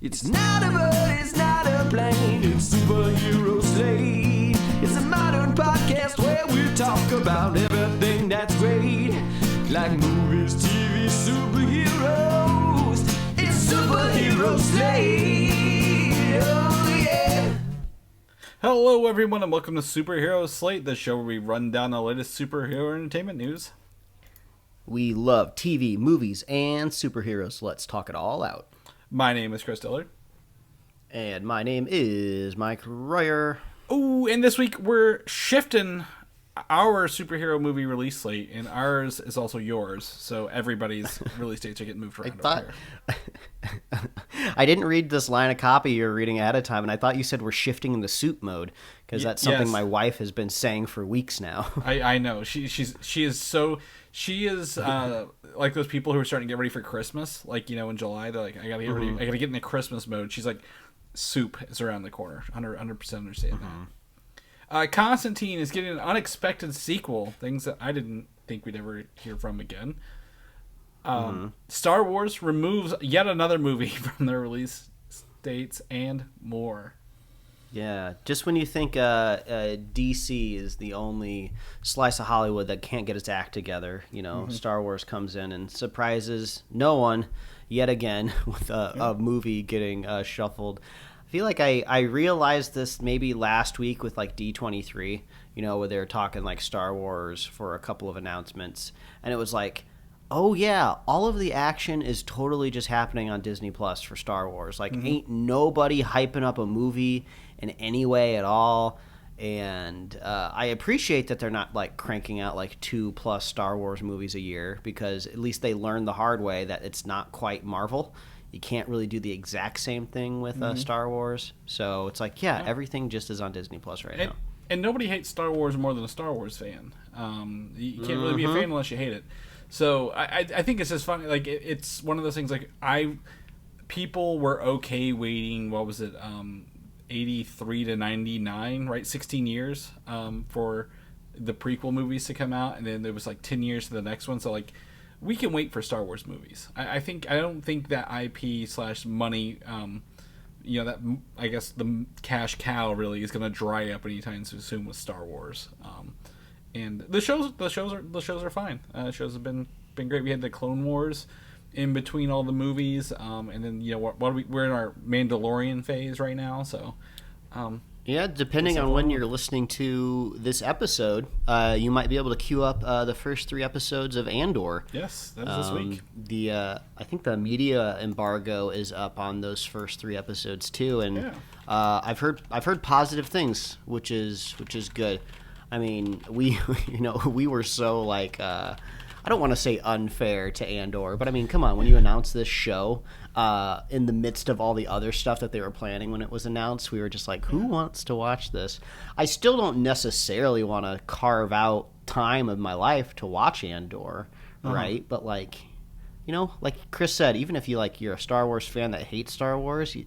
It's not a bird, it's not a plane, it's Superhero Slate. It's a modern podcast where we talk about everything that's great, like movies, TV, superheroes. It's Superhero Slate, oh yeah. Hello everyone and welcome to Superhero Slate, the show where we run down the latest superhero entertainment news. We love TV, movies, and superheroes, so let's talk it all out. My name is Chris Dillard. And my name is Mike Royer. Ooh, and this week we're shifting our superhero movie release slate, and ours is also yours, so everybody's release dates are getting moved around over here. I didn't read this line of copy you're reading ahead of time, and I thought you said we're shifting into suit mode, because that's something my wife has been saying for weeks now. I know. She is like those people who are starting to get ready for Christmas, like, you know, in July, they're like, I gotta get ready, I gotta get into Christmas mode. She's like, soup is around the corner. 100% understand that. Constantine is getting an unexpected sequel, things that I didn't think we'd ever hear from again. Star Wars removes yet another movie from their release dates and more. Yeah, just when you think DC is the only slice of Hollywood that can't get its act together, you know, Star Wars comes in and surprises no one yet again with a movie getting shuffled. I feel like I realized this maybe last week with like D23, you know, where they were talking like Star Wars for a couple of announcements, and it was like, oh yeah, all of the action is totally just happening on Disney Plus for Star Wars. Like, ain't nobody hyping up a movie in any way at all. And I appreciate that they're not like cranking out like 2+ Star Wars movies a year, because at least they learned the hard way that it's not quite Marvel. You can't really do the exact same thing with Star Wars. So it's like, everything just is on Disney Plus right now. And nobody hates Star Wars more than a Star Wars fan. You can't really be a fan unless you hate it. So I think it's just funny. Like, it's one of those things. Like, people were okay waiting. What was it? 83 to 99, right? 16 years for the prequel movies to come out, and then there was like 10 years to the next one. So like, we can wait for Star Wars movies. I don't think that IP/money, you know, that, I guess the cash cow really is going to dry up anytime soon with Star Wars. And the shows are fine. Shows have been great. We had the Clone Wars in between all the movies, and then, you know, we're in our Mandalorian phase right now. So, depending on when you're listening to this episode, you might be able to queue up the first 3 episodes of Andor. Yes, that was this week. I think the media embargo is up on those first 3 episodes too, and I've heard positive things, which is good. I mean, we were so like, I don't want to say unfair to Andor, but I mean, come on, when you announce this show in the midst of all the other stuff that they were planning when it was announced, we were just like, who wants to watch this? I still don't necessarily want to carve out time of my life to watch Andor, right? But like, you know, like Chris said, even if you're a Star Wars fan that hates Star Wars, you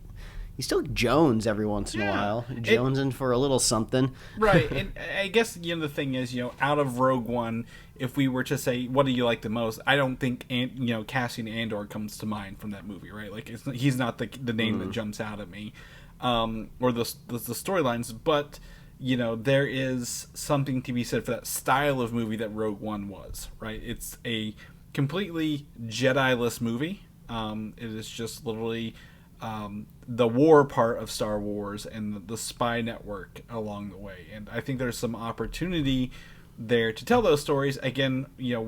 still Jones every once in a while. Jonesing for a little something. Right. And I guess, you know, the thing is, you know, out of Rogue One, if we were to say, what do you like the most? I don't think, you know, Cassian Andor comes to mind from that movie, right? Like, he's not the name that jumps out at me, or the storylines. But, you know, there is something to be said for that style of movie that Rogue One was, right? It's a completely Jedi-less movie. It is just literally the war part of Star Wars and the spy network along the way, and I think there's some opportunity there to tell those stories. Again, you know,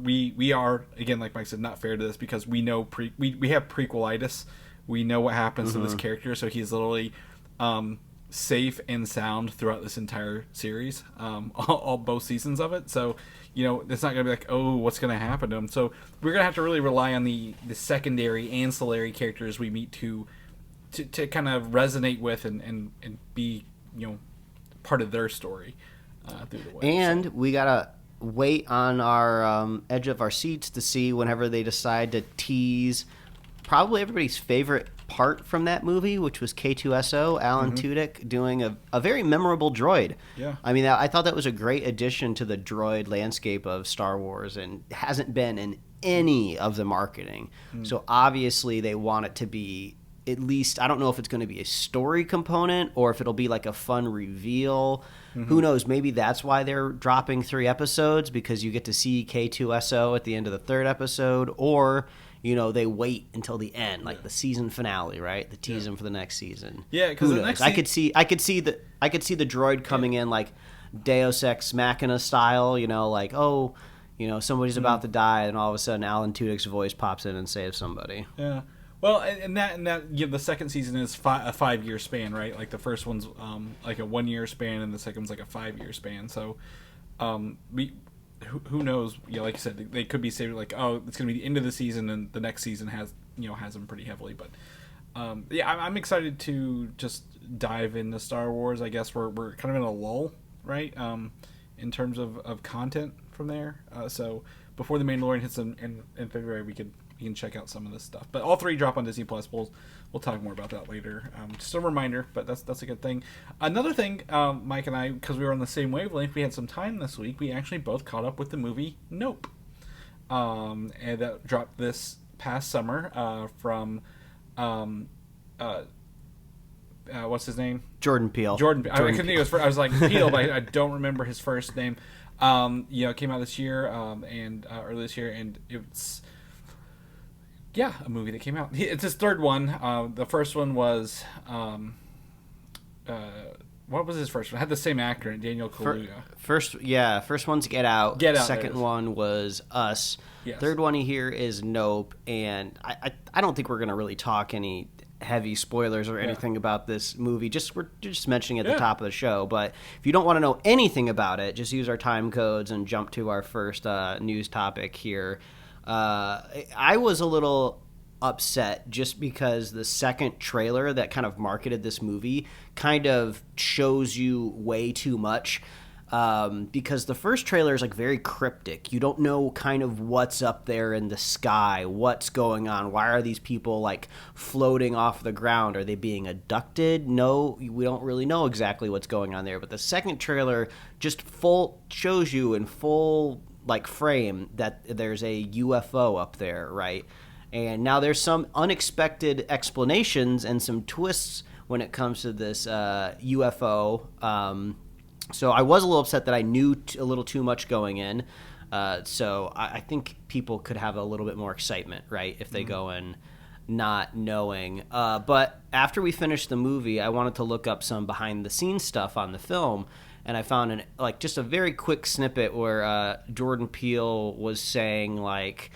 we are, again, like Mike said, not fair to this, because we know we have prequelitis. We know what happens to this character, so he's literally safe and sound throughout this entire series, all both seasons of it. So, you know, it's not gonna be like, oh, what's gonna happen to him? So we're gonna have to really rely on the secondary, ancillary characters we meet to kind of resonate with and be, you know, part of their story through the way. And we gotta wait on our edge of our seats to see whenever they decide to tease probably everybody's favorite part from that movie, which was K2SO, Alan Tudyk, doing a very memorable droid. Yeah. I mean, I thought that was a great addition to the droid landscape of Star Wars, and hasn't been in any of the marketing. So obviously they want it to be at least, I don't know if it's going to be a story component or if it'll be like a fun reveal. Who knows? Maybe that's why they're dropping 3 episodes, because you get to see K2SO at the end of the 3rd episode, or they wait until the end, like the season finale, right? The tease them for the next season. Yeah, because the next I could see the droid coming in like Deus Ex Machina style, like, somebody's about to die, and all of a sudden Alan Tudyk's voice pops in and saves somebody. Yeah. Well, and that the second season is a 5-year span, right? Like the first one's like a 1-year span, and the second one's like a 5-year span. So, who knows? Like you said, they could be saying like, oh, it's going to be the end of the season, and the next season has them pretty heavily. But I'm excited to just dive into Star Wars. I guess we're kind of in a lull, right? In terms of content from there. So before the Mandalorian hits in February, we can check out some of this stuff. But all 3 drop on Disney Plus. We'll talk more about that later. Just a reminder, but that's a good thing. Another thing, Mike and I, because we were on the same wavelength, we had some time this week. We actually both caught up with the movie Nope, and that dropped this past summer from what's his name? Jordan Peele. I couldn't think of his first. I was like Peele, but I don't remember his first name. It came out this year, and early this year, and it's a movie that came out. It's his 3rd one. The first one was what was his first one? It had the same actor, Daniel Kaluuya. First one's Get Out. Get Out. Second one was Us. Yes. Third one here is Nope, and I don't think we're gonna really talk any heavy spoilers or anything about this movie. We're just mentioning it at the top of the show. But if you don't want to know anything about it, just use our time codes and jump to our first news topic here. I was a little upset just because the second trailer that kind of marketed this movie kind of shows you way too much. Because the first trailer is like very cryptic. You don't know kind of what's up there in the sky, what's going on. Why are these people like floating off the ground? Are they being abducted? No, we don't really know exactly what's going on there. But the second trailer just shows you in full like frame that there's a UFO up there, right? And now there's some unexpected explanations and some twists when it comes to this UFO. So I was a little upset that I knew a little too much going in. So I think people could have a little bit more excitement, right, if they go in not knowing. But after we finished the movie, I wanted to look up some behind-the-scenes stuff on the film, and I found just a very quick snippet where Jordan Peele was saying, like,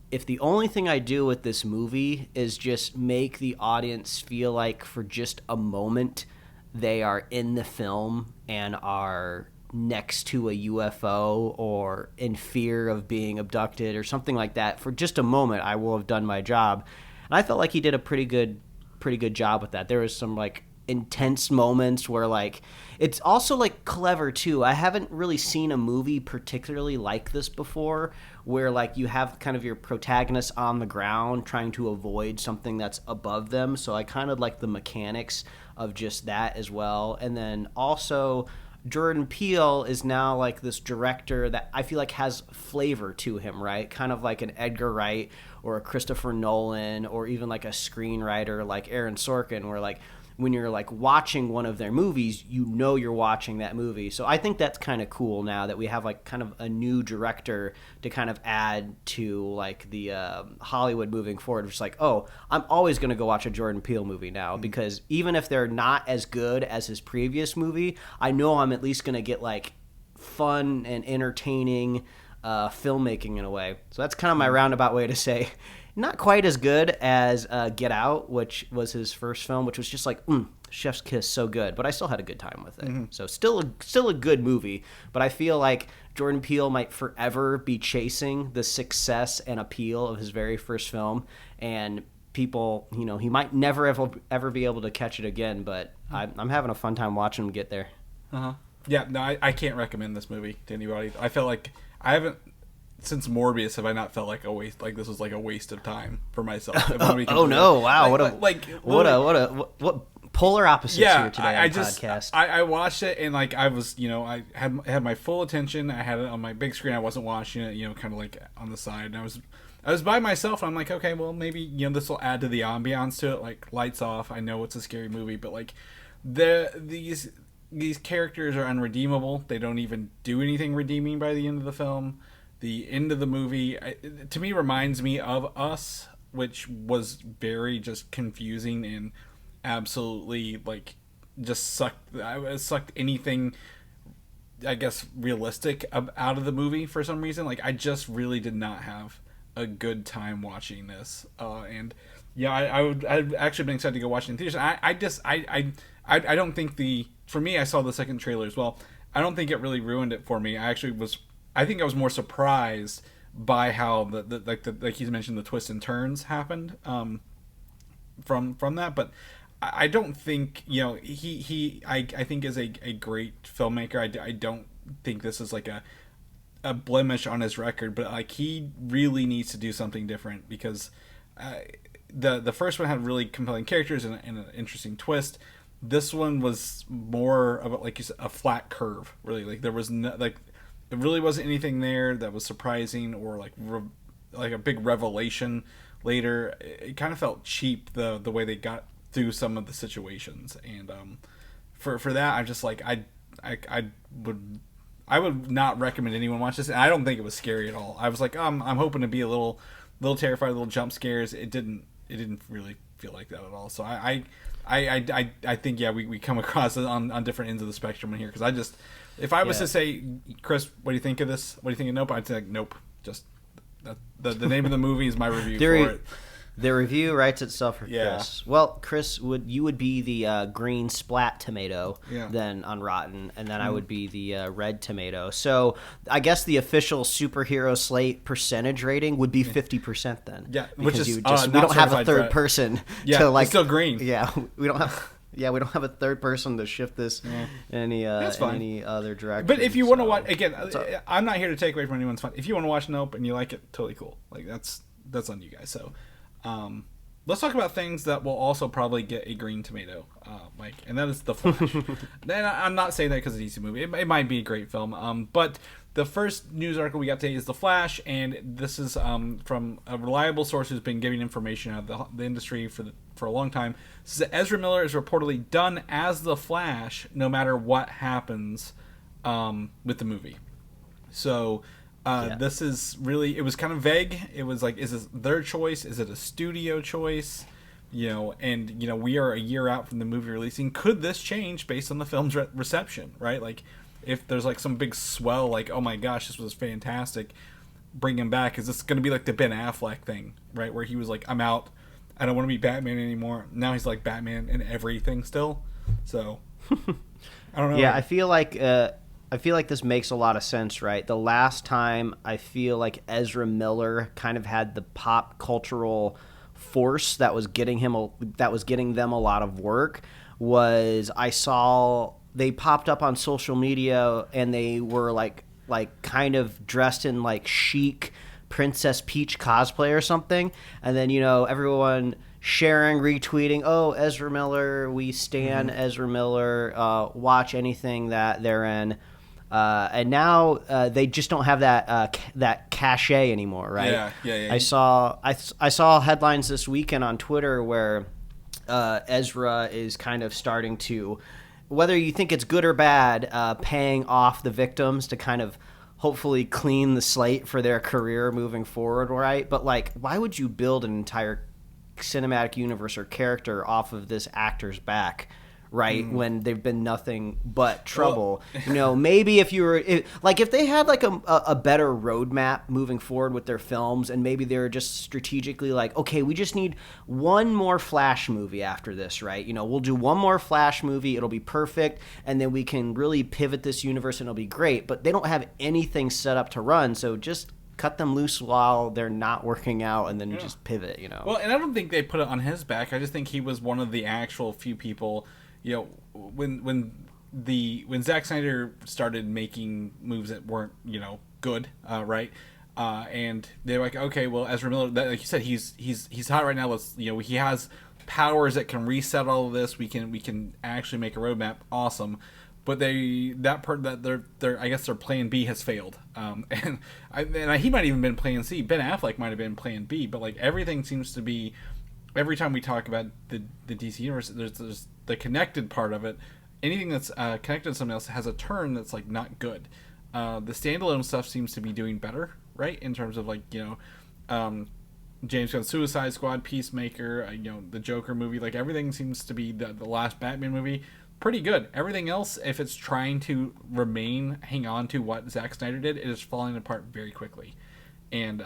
if the only thing I do with this movie is just make the audience feel like for just a moment they are in the film and are next to a UFO or in fear of being abducted or something like that, for just a moment, I will have done my job. And I felt like he did a pretty good job with that. There was some like intense moments where like it's also like clever too. I haven't really seen a movie particularly like this before, where like you have kind of your protagonist on the ground trying to avoid something that's above them. So I kind of like the mechanics of just that as well. And then also Jordan Peele is now like this director that I feel like has flavor to him, right? Kind of like an Edgar Wright or a Christopher Nolan or even like a screenwriter like Aaron Sorkin, where like when you're like watching one of their movies, you know you're watching that movie. So I think that's kind of cool now that we have like kind of a new director to kind of add to like the Hollywood moving forward. It's like, oh, I'm always going to go watch a Jordan Peele movie now, because even if they're not as good as his previous movie, I know I'm at least going to get like fun and entertaining filmmaking in a way. So that's kind of my roundabout way to say not quite as good as Get Out, which was his first film, which was just like, chef's kiss, so good. But I still had a good time with it. Mm-hmm. So still a good movie. But I feel like Jordan Peele might forever be chasing the success and appeal of his very first film. And people, he might never ever be able to catch it again. But I'm having a fun time watching him get there. Uh-huh. Yeah, no, I can't recommend this movie to anybody. I felt like I haven't... Since Morbius, have I not felt like a waste? Like this was like a waste of time for myself. Oh no! Wow! What polar opposites here today on the podcast. I watched it and like I was, I had my full attention. I had it on my big screen. I wasn't watching it, kind of like on the side. And I I was by myself, and I'm like, okay, well, maybe, this will add to the ambiance to it, like, lights off. I know it's a scary movie, but, like, these characters are unredeemable. They don't even do anything redeeming by the end of the film. The end of the movie, to me, reminds me of Us, which was very just confusing and absolutely, like, just sucked anything, I guess, realistic out of the movie for some reason. Like, I just really did not have a good time watching this, and I've actually been excited to go watch it in theaters. I don't think for me, I saw the second trailer as well. I don't think it really ruined it for me. I think I was more surprised by how like he's mentioned, the twists and turns happened from that, but I don't think I think is a great filmmaker. I don't think this is like a blemish on his record, but like he really needs to do something different, because the first one had really compelling characters and an interesting twist. This one was more of like you said, a flat curve, really. Like there was it really wasn't anything there that was surprising or like a big revelation later. It kind of felt cheap, the way they got through some of the situations, and for that, I'm just like I would not recommend anyone watch this. And I don't think it was scary at all. I was like, I'm hoping to be a little terrified, little jump scares. It didn't really feel like that at all. So I think we come across on different ends of the spectrum in here, because if I was to say, Chris, what do you think of this? What do you think of Nope? I'd say like, Nope. Just the name of the movie is my review for it. The review writes itself for Chris. Well, Chris, you would be the green splat tomato then on Rotten, and then I would be the red tomato. So I guess the official Superhero Slate percentage rating would be 50% then. Yeah, because which is we don't have a third person to like. It's still green. Yeah, we don't have. Yeah, we don't have a third person to shift this in any other direction. But if you want to watch, again, I'm not here to take away from anyone's fun. If you want to watch Nope and you like it, totally cool. Like that's on you guys. So. Let's talk about things that will also probably get a green tomato, Mike, and that is The Flash. And I'm not saying that because it's a DC movie. It might be a great film, but the first news article we got today is The Flash, and this is from a reliable source who's been giving information out of the industry for a long time. This is that Ezra Miller is reportedly done as The Flash no matter what happens with the movie. So... This is really, it was kind of vague. It was like, is this their choice? Is it a studio choice? And we are a year out from the movie releasing. Could this change based on the film's reception, right? Like, if there's like some big swell, like, oh my gosh, this was fantastic, bring him back. Is this going to be like the Ben Affleck thing, right? Where he was like, I'm out. I don't want to be Batman anymore. Now he's like Batman in everything still. So, I don't know. Yeah, I feel like this makes a lot of sense, right? The last time I feel like Ezra Miller kind of had the pop cultural force that was getting them a lot of work was I saw they popped up on social media and they were like kind of dressed in like chic Princess Peach cosplay or something, and then everyone sharing, retweeting, oh, Ezra Miller, we stan Ezra Miller, watch anything that they're in. And now they just don't have that cachet anymore, right? Yeah. I saw headlines this weekend on Twitter where Ezra is kind of starting to, whether you think it's good or bad, paying off the victims to kind of hopefully clean the slate for their career moving forward, right? But like, why would you build an entire cinematic universe or character off of this actor's back? Right, when they've been nothing but trouble. Well, maybe if they had like a better roadmap moving forward with their films, and maybe they're just strategically like, okay, we just need one more Flash movie after this, right? We'll do one more Flash movie, it'll be perfect, and then we can really pivot this universe and it'll be great. But they don't have anything set up to run, so just cut them loose while they're not working out, and then just pivot. Well, and I don't think they put it on his back. I just think he was one of the actual few people. When Zack Snyder started making moves that weren't good, right? And they're like, okay, well, Ezra Miller, like you said, he's hot right now. Let's he has powers that can reset all of this. We can actually make a roadmap. Awesome. but their I guess their plan B has failed. He might even been plan C. Ben Affleck might have been plan B, but like everything seems to be, every time we talk about the DC universe, there's the connected part of it. Anything that's connected to something else has a turn that's like not good. The standalone stuff seems to be doing better, right? In terms of like, James Gunn's Suicide Squad, Peacemaker, the Joker movie, like everything seems to be the last Batman movie pretty good. Everything else, if it's trying to hang on to what Zack Snyder did, it is falling apart very quickly. And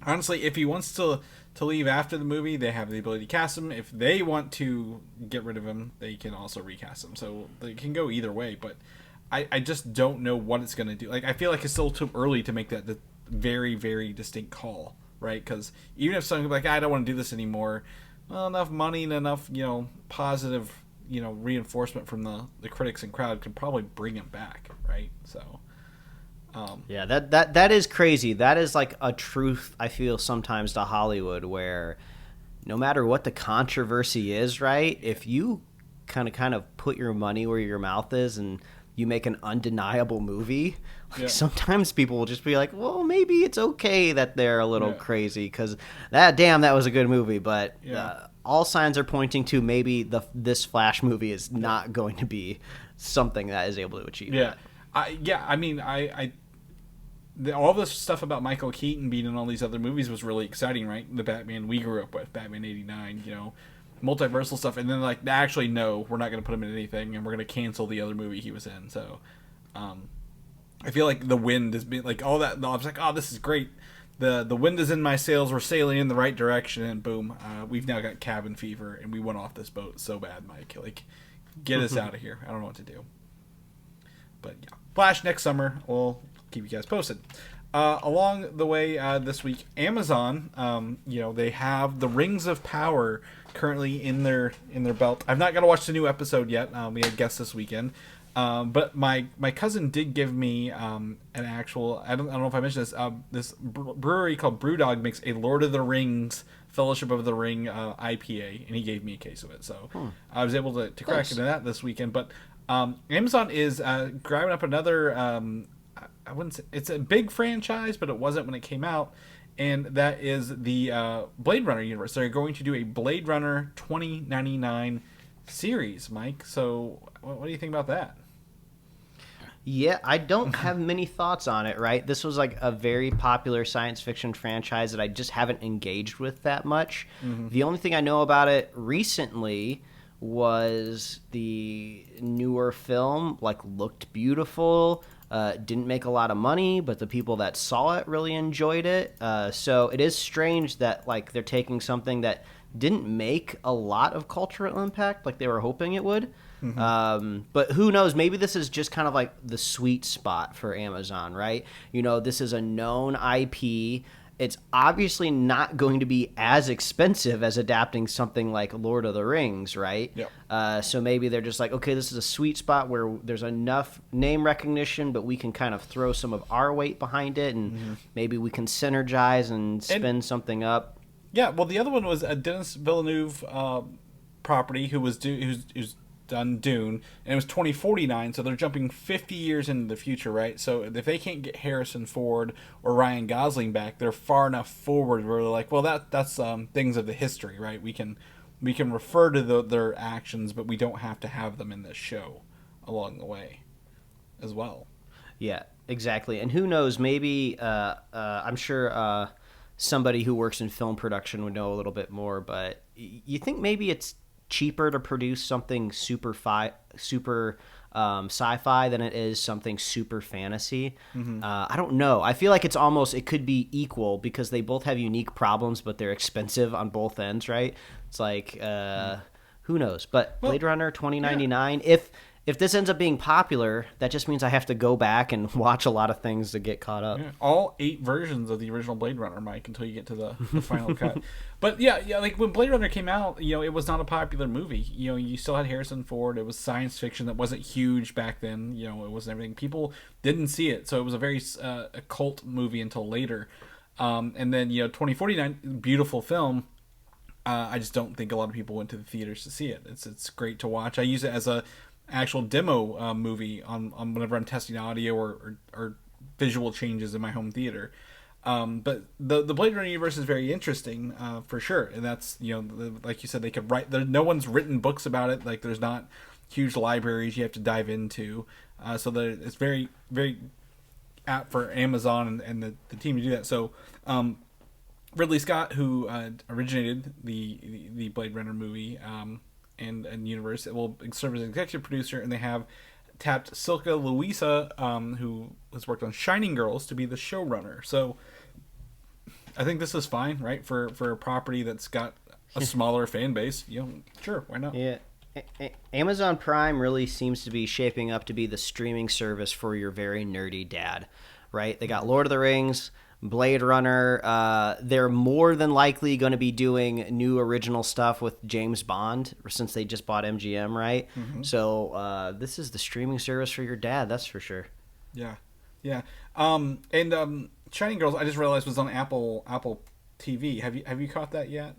honestly, if he wants to leave after the movie, they have the ability to cast him. If they want to get rid of him, they can also recast him. So they can go either way, but I just don't know what it's going to do. Like, I feel like it's still too early to make that the very, very distinct call, right? Because even if someone's like, I don't want to do this anymore, well, enough money and enough, positive, reinforcement from the critics and crowd could probably bring him back, right? So, yeah, that is crazy. That is like a truth, I feel, sometimes to Hollywood, where no matter what the controversy is, right, if you kind of put your money where your mouth is and you make an undeniable movie, like sometimes people will just be like, well, maybe it's okay that they're a little crazy because that was a good movie, but all signs are pointing to maybe this Flash movie is not going to be something that is able to achieve that. All this stuff about Michael Keaton being in all these other movies was really exciting, right? The Batman we grew up with, Batman '89, multiversal stuff, and then like, actually, no, we're not going to put him in anything, and we're going to cancel the other movie he was in. So, I feel like the wind has been like all that. I was like, oh, this is great. The wind is in my sails. We're sailing in the right direction, and boom, we've now got cabin fever, and we went off this boat so bad, Mike. Like, get us out of here. I don't know what to do. But yeah, Flash next summer. We'll keep you guys posted. Along the way this week, Amazon, they have the Rings of Power currently in their belt. I've not got to watch the new episode yet. We had guests this weekend, but my cousin did give me an actual. I don't know if I mentioned this. This brewery called Brewdog makes a Lord of the Rings Fellowship of the Ring IPA, and he gave me a case of it. So I was able to crack into that this weekend. But Amazon is grabbing up another. I wouldn't say it's a big franchise, but it wasn't when it came out, and that is the Blade Runner universe. They're going to do a Blade Runner 2099 series, Mike. So what do you think about that? Yeah, I don't have many thoughts on it, right? This was like a very popular science fiction franchise that I just haven't engaged with that much. Mm-hmm. The only thing I know about it recently was the newer film, like, looked beautiful. Didn't make a lot of money, but the people that saw it really enjoyed it. So it is strange that like they're taking something that didn't make a lot of cultural impact like they were hoping it would. Mm-hmm. But who knows? Maybe this is just kind of like the sweet spot for Amazon, right? This is a known IP. It's obviously not going to be as expensive as adapting something like Lord of the Rings, right? Yep. So maybe they're just like, okay, this is a sweet spot where there's enough name recognition, but we can kind of throw some of our weight behind it, and maybe we can synergize and spin something up. Yeah, well, the other one was a Denis Villeneuve property who's done Dune, and it was 2049, so they're jumping 50 years into the future, right? So if they can't get Harrison Ford or Ryan Gosling back, they're far enough forward where they're like, well, that's things of the history, right? We can refer to their actions, but we don't have to have them in this show along the way as well. Yeah, exactly. And who knows, maybe I'm sure somebody who works in film production would know a little bit more, but you think maybe it's cheaper to produce something super sci-fi than it is something super fantasy. I don't know. I feel like it could be equal because they both have unique problems, but they're expensive on both ends, right? It's like who knows? But Blade Runner 2099, if this ends up being popular, that just means I have to go back and watch a lot of things to get caught up. Yeah, all 8 versions of the original Blade Runner, Mike, until you get to the final cut. But yeah, like when Blade Runner came out, it was not a popular movie. You still had Harrison Ford. It was science fiction that wasn't huge back then. It wasn't everything. People didn't see it, so it was a very a cult movie until later. And then 2049, beautiful film. I just don't think a lot of people went to the theaters to see it. It's great to watch. I use it as a actual demo movie on whenever I'm testing audio or visual changes in my home theater. But the Blade Runner universe is very interesting for sure, and that's like you said, they could write. No one's written books about it. Like there's not huge libraries you have to dive into, so that it's very very apt for Amazon and the team to do that. So Ridley Scott, who originated the Blade Runner movie and universe, it will serve as an executive producer, and they have tapped Silka Luisa, who has worked on Shining Girls, to be the showrunner. So I think this is fine, right, for a property that's got a smaller fan base. Sure, why not? Yeah. Amazon Prime really seems to be shaping up to be the streaming service for your very nerdy dad, right? They got Lord of the Rings, Blade Runner. They're more than likely going to be doing new original stuff with James Bond since they just bought MGM, right? Mm-hmm. So this is the streaming service for your dad, that's for sure. Yeah. And Shining Girls, I just realized, was on Apple TV. Have you caught that yet?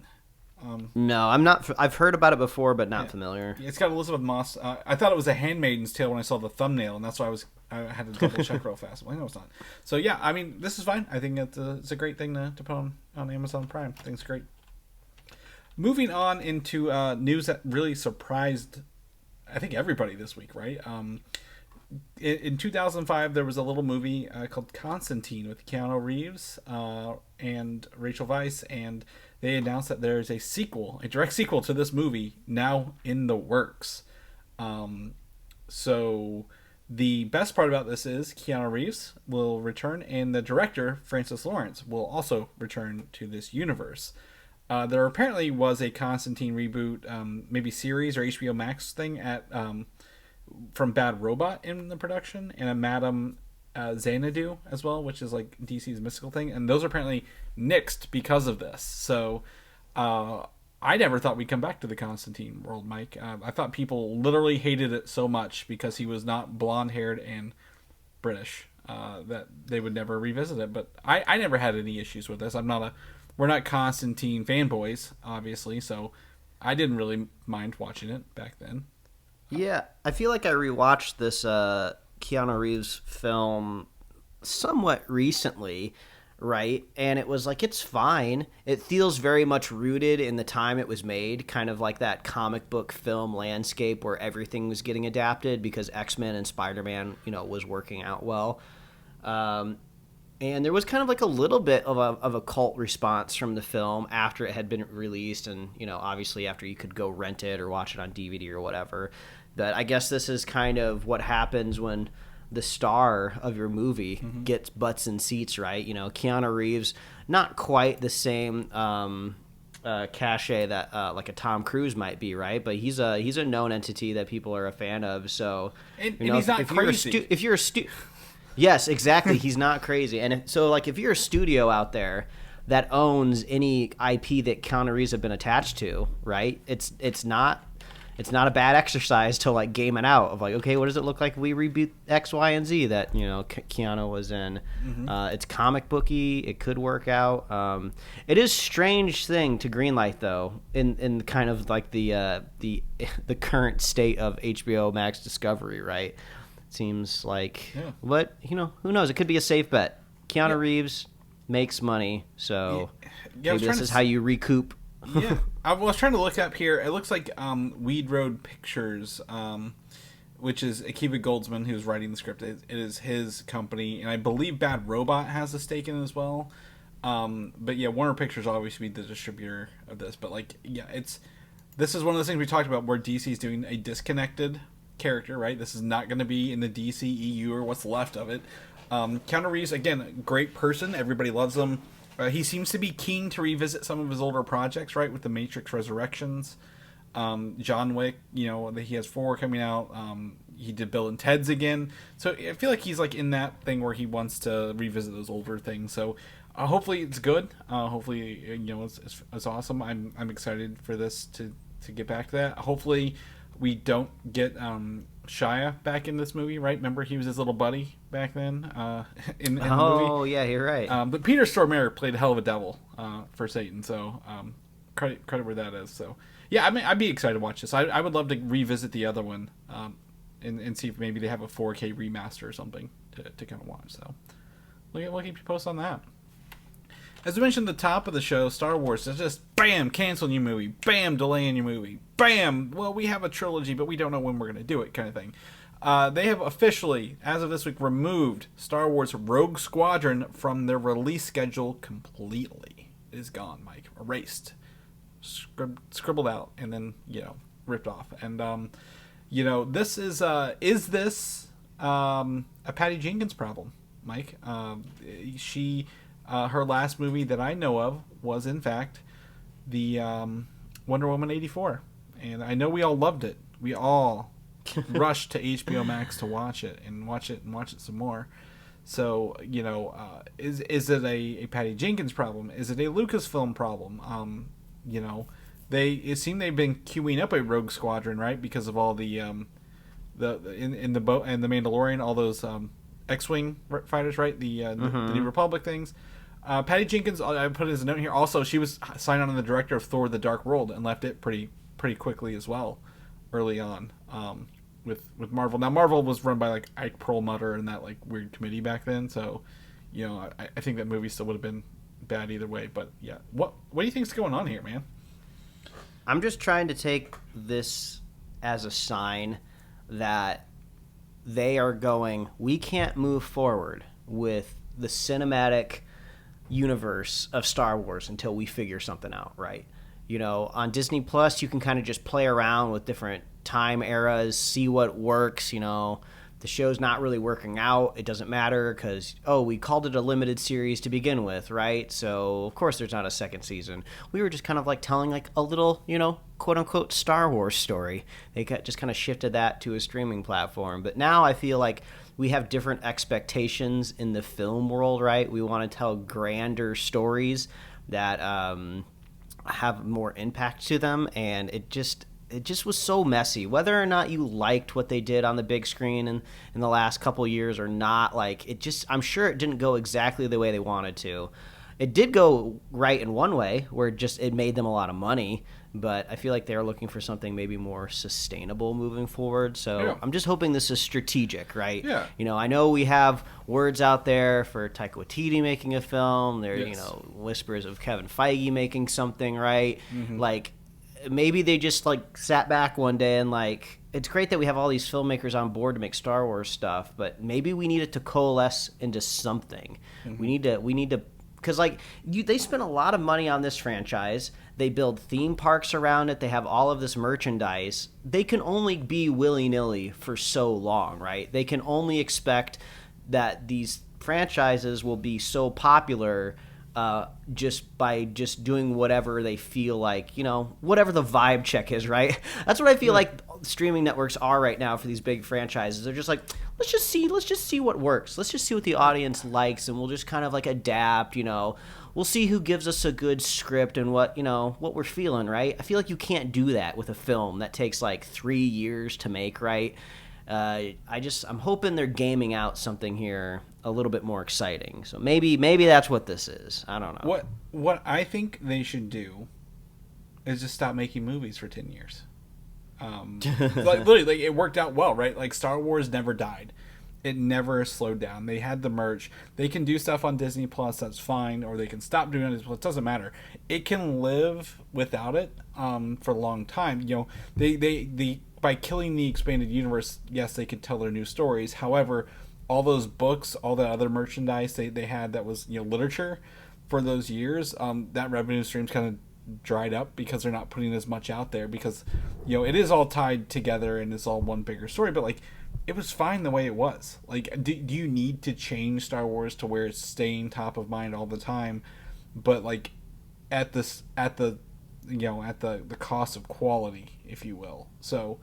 No, I'm not. I've heard about it before, but not familiar. It's got Elizabeth Moss. I thought it was a Handmaid's Tale when I saw the thumbnail, and that's why I had to double check real fast. Well, I know it's not. So yeah, I mean, this is fine. I think it's a great thing to put on Amazon Prime. I think it's great. Moving on into news that really surprised, I think, everybody this week, right? In 2005, there was a little movie called Constantine with Keanu Reeves and Rachel Weisz, and they announced that there is a direct sequel to this movie now in the works. So the best part about this is Keanu Reeves will return, and the director, Francis Lawrence, will also return to this universe. There apparently was a Constantine reboot, maybe series or HBO Max thing from Bad Robot in the production, and a Madame Xanadu as well, which is like DC's mystical thing, and those are apparently nixed because of this. So I never thought we'd come back to the Constantine world, Mike. I thought people literally hated it so much because he was not blonde-haired and British that they would never revisit it. But I never had any issues with this. We're not Constantine fanboys, obviously, so I didn't really mind watching it back then. Yeah, I feel like I rewatched this Keanu Reeves film somewhat recently, right? And it was like, it's fine. It feels very much rooted in the time it was made, kind of like that comic book film landscape where everything was getting adapted because X-Men and Spider-Man, was working out well. And there was kind of like a little bit of a cult response from the film after it had been released, and obviously after you could go rent it or watch it on DVD or whatever. That I guess this is kind of what happens when the star of your movie gets butts in seats, right? Keanu Reeves, not quite the same cachet that like a Tom Cruise might be, right? But he's a known entity that people are a fan of. So and he's not crazy. If you're a yes, exactly. He's not crazy. And if you're a studio out there that owns any IP that Keanu Reeves have been attached to, right? It's not a bad exercise to like game it out of like, okay, what does it look like if we reboot X, Y, and Z that Keanu was in? It's comic booky. It could work out. It is a strange thing to greenlight though, in kind of like the current state of HBO Max Discovery, right? Seems like, but who knows? It could be a safe bet. Keanu Reeves makes money, so maybe this is how you recoup. Yeah, I was trying to look up here. It looks like Weed Road Pictures, which is Akiva Goldsman, who's writing the script. It is his company, and I believe Bad Robot has a stake in it as well. But yeah, Warner Pictures will obviously be the distributor of this. But this is one of those things we talked about where DC is doing a disconnected character, right? This is not going to be in the DCEU or what's left of it. Keanu Reeves, again, great person. Everybody loves him. He seems to be keen to revisit some of his older projects, right, with the Matrix Resurrections, John Wick. He has 4 coming out. He did Bill and Ted's again, so I feel like he's like in that thing where he wants to revisit those older things. So hopefully it's good. Hopefully it's awesome. I'm excited for this to get back to that. Hopefully we don't get Shia back in this movie, right? Remember he was his little buddy back then in the movie. Oh yeah, you're right. But Peter Stormare played a hell of a devil for Satan, so credit where that is. So yeah, I'd be excited to watch this. I would love to revisit the other one, and see if maybe they have a 4K remaster or something to kind of watch. So we'll keep you posted on that. As we mentioned at the top of the show, Star Wars is just bam, canceling your movie, bam, delaying your movie, bam, well, we have a trilogy, but we don't know when we're going to do it, kind of thing. They have officially, as of this week, removed Star Wars Rogue Squadron from their release schedule completely. It is gone, Mike. Erased. Scribbled out, and then, ripped off. And, this is this a Patty Jenkins problem, Mike? Her last movie that I know of was, in fact, the Wonder Woman 84. And I know we all loved it. We all rushed to HBO Max to watch it some more. So, is it a Patty Jenkins problem? Is it a Lucasfilm problem? It seemed they've been queuing up a Rogue Squadron, right? Because of all the in the boat and the Mandalorian, all those X-wing fighters, right? The New Republic things. Patty Jenkins, I put as a note here. Also, she was signed on as the director of Thor: The Dark World and left it pretty quickly as well, early on. With Marvel. Now Marvel was run by like Ike Perlmutter and that like weird committee back then. So, I think that movie still would have been bad either way. But yeah, what do you think's going on here, man? I'm just trying to take this as a sign that they are going, we can't move forward with the cinematic universe of Star Wars until we figure something out, right? On Disney Plus, you can kind of just play around with different time eras, see what works. The show's not really working out. It doesn't matter because, we called it a limited series to begin with, right? So, of course, there's not a second season. We were just kind of like telling like a little, quote-unquote Star Wars story. They just kind of shifted that to a streaming platform. But now I feel like we have different expectations in the film world, right? We want to tell grander stories that have more impact to them, and it just was so messy. Whether or not you liked what they did on the big screen in the last couple years or not, I'm sure it didn't go exactly the way they wanted to. It did go right in one way, where it made them a lot of money, but I feel like they're looking for something maybe more sustainable moving forward. So yeah. I'm just hoping this is strategic, right? Yeah. I know we have words out there for Taika Waititi making a film. There, yes. Whispers of Kevin Feige making something, right? Mm-hmm. Maybe they just sat back one day and it's great that we have all these filmmakers on board to make Star Wars stuff, but maybe we need it to coalesce into something. Mm-hmm. We need to because they spent a lot of money on this franchise. They build theme parks around it. They have all of this merchandise. They can only be willy-nilly for so long, right? They can only expect that these franchises will be so popular just by doing whatever they feel like, whatever the vibe check is, right? That's what I feel like streaming networks are right now for these big franchises. They're just like, let's just see what works. Let's just see what the audience likes, and we'll just kind of adapt, We'll see who gives us a good script and what we're feeling, right? I feel like you can't do that with a film that takes 3 years to make, right? I'm hoping they're gaming out something here a little bit more exciting. So maybe that's what this is. I don't know. What I think they should do is just stop making movies for 10 years. Literally, it worked out well, right? Star Wars never died. It never slowed down. They had the merch. They can do stuff on Disney Plus, that's fine, or they can stop doing it. It doesn't matter. It can live without it for a long time. They by killing the expanded universe, yes, they could tell their new stories. However, all those books, all the other merchandise they had that was literature for those years, that revenue stream's kind of dried up because they're not putting as much out there because it is all tied together and it's all one bigger story. But it was fine the way it was. Do you need to change Star Wars to where it's staying top of mind all the time, but at the cost of quality, if you will? So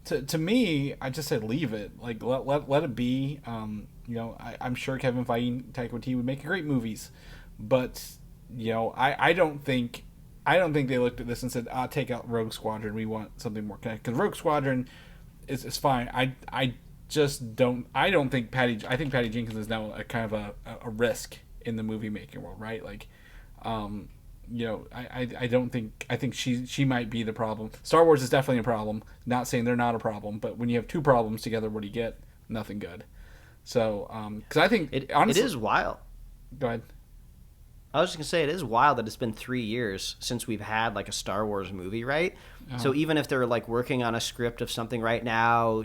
to me, I just say leave it. Let it be. I'm sure Kevin Feige and Taika Waititi would make great movies, but I don't think they looked at this and said, take out Rogue Squadron. We want something more connected. Because Rogue Squadron is fine. I think Patty Jenkins is now a kind of a risk in the movie making world, right? I don't think, I think she might be the problem. Star Wars is definitely a problem. Not saying they're not a problem, but when you have two problems together, what do you get? Nothing good. So, because I think honestly, it is wild. Go ahead. I was just gonna say it is wild that it's been 3 years since we've had like a Star Wars movie, right? So even if they're like working on a script of something right now,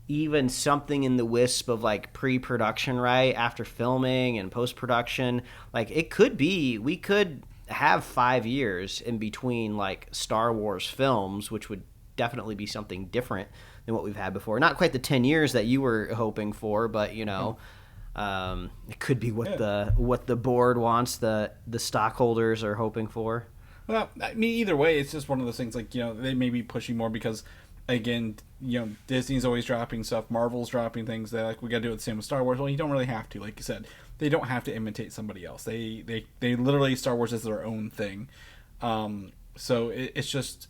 even something in the wisp of like pre-production, right, after filming and post-production, like it could be, we could have 5 years in between like Star Wars films, which would definitely be something different than what we've had before. Not quite the 10 years that you were hoping for, but it could be what the board wants, the stockholders are hoping for. Well, I mean, either way, it's just one of those things. Like, they may be pushing more because, again, Disney's always dropping stuff. Marvel's dropping things. They're like, we got to do it the same with Star Wars. Well, you don't really have to. Like you said, they don't have to imitate somebody else. They literally, Star Wars is their own thing. So it's just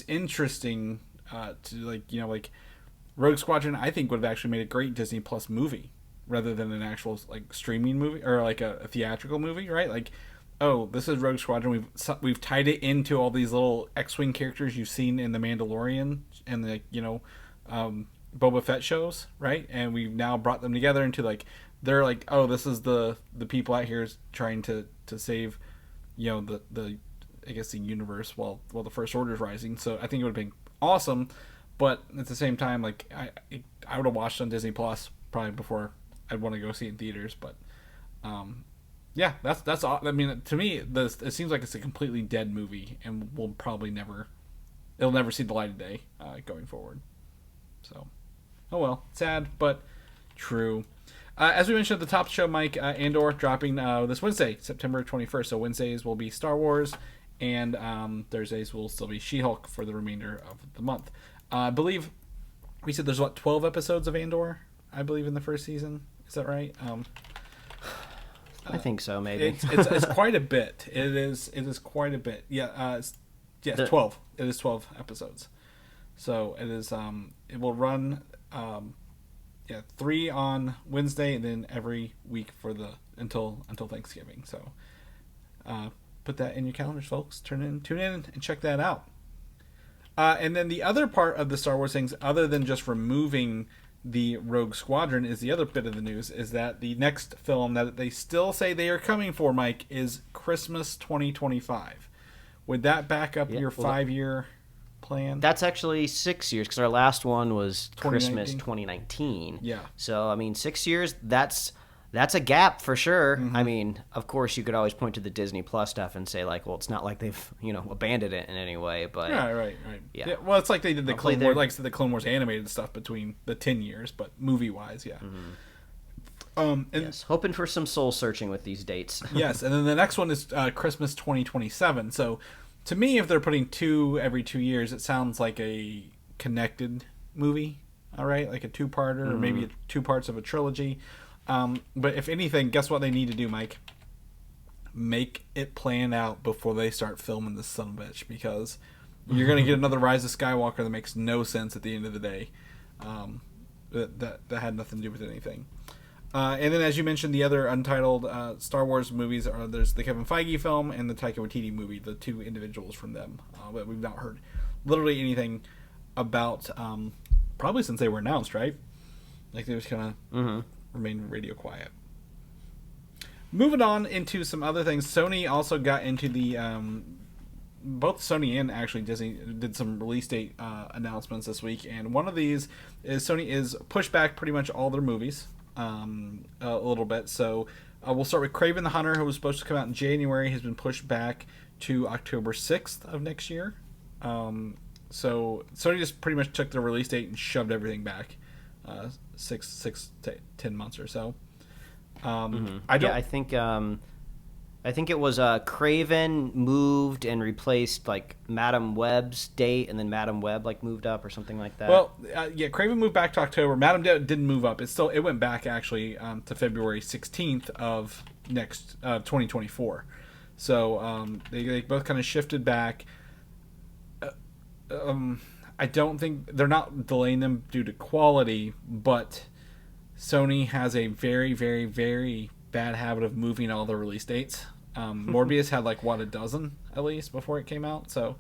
interesting to like Rogue Squadron. I think would have actually made a great Disney Plus movie rather than an actual like streaming movie or like a theatrical movie, right? Like, oh, this is Rogue Squadron. We've tied it into all these little X-wing characters you've seen in the Mandalorian and the Boba Fett shows, right? And we've now brought them together into like, they're like, oh, this is the people out here trying to save the I guess the universe while the First Order is rising. So I think it would have been awesome, but at the same time, like I would have watched on Disney Plus probably before I'd want to go see it in theaters. But yeah, that's all. I mean, to me, it seems like it's a completely dead movie, and we'll probably it'll never see the light of day going forward. So, oh well, sad but true. As we mentioned at the top of the show, Mike, Andor dropping this Wednesday, September 21st. So Wednesdays will be Star Wars, and Thursdays will still be She-Hulk for the remainder of the month. I believe we said there's 12 episodes of Andor, I believe, in the first season. Is that right? I think so, maybe. It's quite a bit. It is quite a bit. Yeah, 12. It is 12 episodes. So it is. It will run. 3 on Wednesday, and then every week until Thanksgiving. So put that in your calendars, folks. Tune in, and check that out. And then the other part of the Star Wars things, other than just removing the Rogue Squadron, is the other bit of the news is that the next film that they still say they are coming for, Mike, is Christmas 2025. Would that back up your 5-year plan? That's actually 6 years, because our last one was 2019? Christmas 2019. Yeah. So, I mean, 6 years, that's a gap for sure. Mm-hmm. I mean, of course, you could always point to the Disney Plus stuff and say, like, well, it's not like they've, abandoned it in any way. But yeah, right. Yeah. Well, it's like they did the Hopefully Clone Wars, like I said, the Clone Wars animated stuff between the 10 years, but movie-wise, yeah. Mm-hmm. Yes, hoping for some soul searching with these dates. Yes, and then the next one is Christmas 2027. So, to me, if they're putting 2 every 2 years, it sounds like a connected movie, all right? Like a two-parter, or maybe 2 parts of a trilogy. But if anything, guess what they need to do, Mike? Make it plan out before they start filming this son of a bitch, because you're going to get another Rise of Skywalker that makes no sense at the end of the day. That had nothing to do with anything. And then, as you mentioned, the other untitled Star Wars movies there's the Kevin Feige film and the Taika Waititi movie, the 2 individuals from them. But we've not heard literally anything about, probably since they were announced, right? Like they just kind of remained radio quiet. Moving on into some other things, Sony also got into the both Sony and actually Disney did some release date announcements this week, and one of these is Sony is pushed back pretty much all their movies a little bit. So we'll start with Kraven the Hunter, who was supposed to come out in January, has been pushed back to October 6th of next year. So Sony just pretty much took the release date and shoved everything back 6 to 10 months or so. I think it was Kraven moved and replaced like Madam Web's date, and then Madam Web like moved up or something like that. Well, Kraven moved back to October. Madam Web didn't move up. It went back actually to February 16th of next 2024. So they both kind of shifted back. I don't think they're not delaying them due to quality, but Sony has a very, very, very bad habit of moving all their release dates. Morbius had like a dozen at least before it came out. So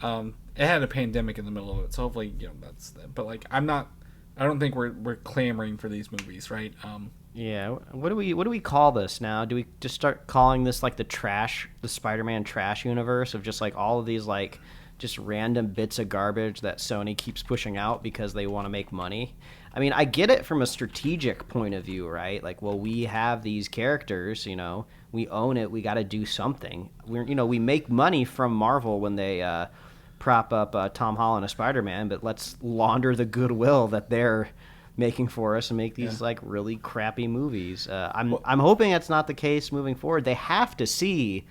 it had a pandemic in the middle of it. So hopefully that's. But like I don't think we're clamoring for these movies, right? Yeah. What do we call this now? Do we just start calling this like the Spider-Man trash universe of just like all of these like just random bits of garbage that Sony keeps pushing out because they want to make money? I mean, I get it from a strategic point of view, right? Like, well, we have these characters, we own it, we got to do something. We make money from Marvel when they prop up Tom Holland as Spider-Man, but let's launder the goodwill that they're making for us and make these like really crappy movies. I'm hoping that's not the case moving forward. They have to see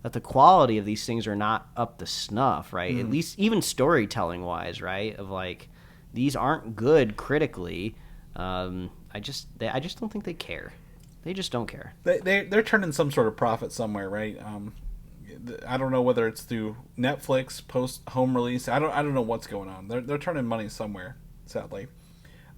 that the quality of these things are not up to snuff, right? At least even storytelling wise, right? Of like, these aren't good critically. I just don't think they care. They just don't care. They're turning some sort of profit somewhere, right? I don't know whether it's through Netflix post home release. I don't know what's going on. They're turning money somewhere, sadly.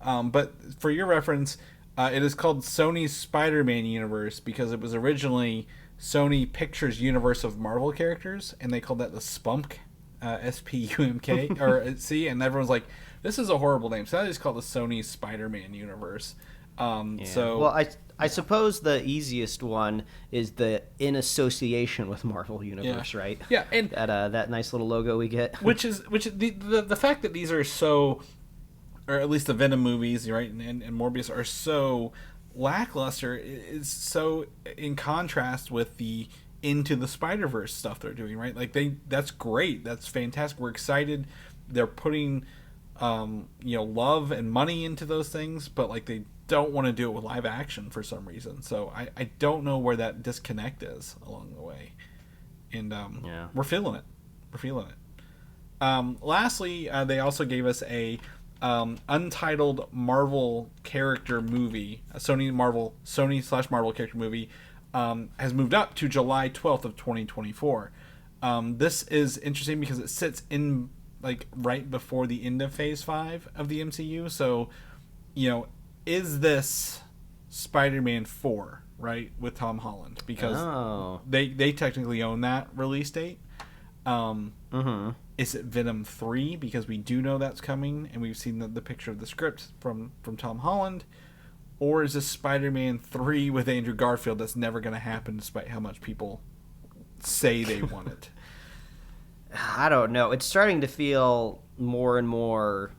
But for your reference, it is called Sony's Spider-Man universe because it was originally Sony Pictures universe of Marvel characters, and they called that the Spumk, SPUMK or C, and everyone's like, this is a horrible name. So I just call it the Sony Spider-Man universe. So well, I suppose the easiest one is the in association with Marvel universe, right? Yeah, and that nice little logo we get, which is the fact that these are so, or at least the Venom movies, right, and Morbius are so lackluster is so in contrast with the Into the Spider-Verse stuff they're doing, right? Like that's great, that's fantastic. We're excited. They're putting love and money into those things, but like they don't want to do it with live action for some reason. So I don't know where that disconnect is along the way, and we're feeling it. Lastly, they also gave us a untitled Marvel character movie, a Sony/Marvel character movie, has moved up to July 12th of 2024. This is interesting because it sits in like right before the end of Phase 5 of the MCU. So, is this Spider-Man 4, right, with Tom Holland? Because they technically own that release date. Is it Venom 3? Because we do know that's coming, and we've seen the picture of the script from Tom Holland. Or is this Spider-Man 3 with Andrew Garfield that's never going to happen despite how much people say they want it? I don't know. It's starting to feel more and more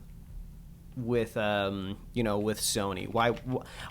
with with Sony.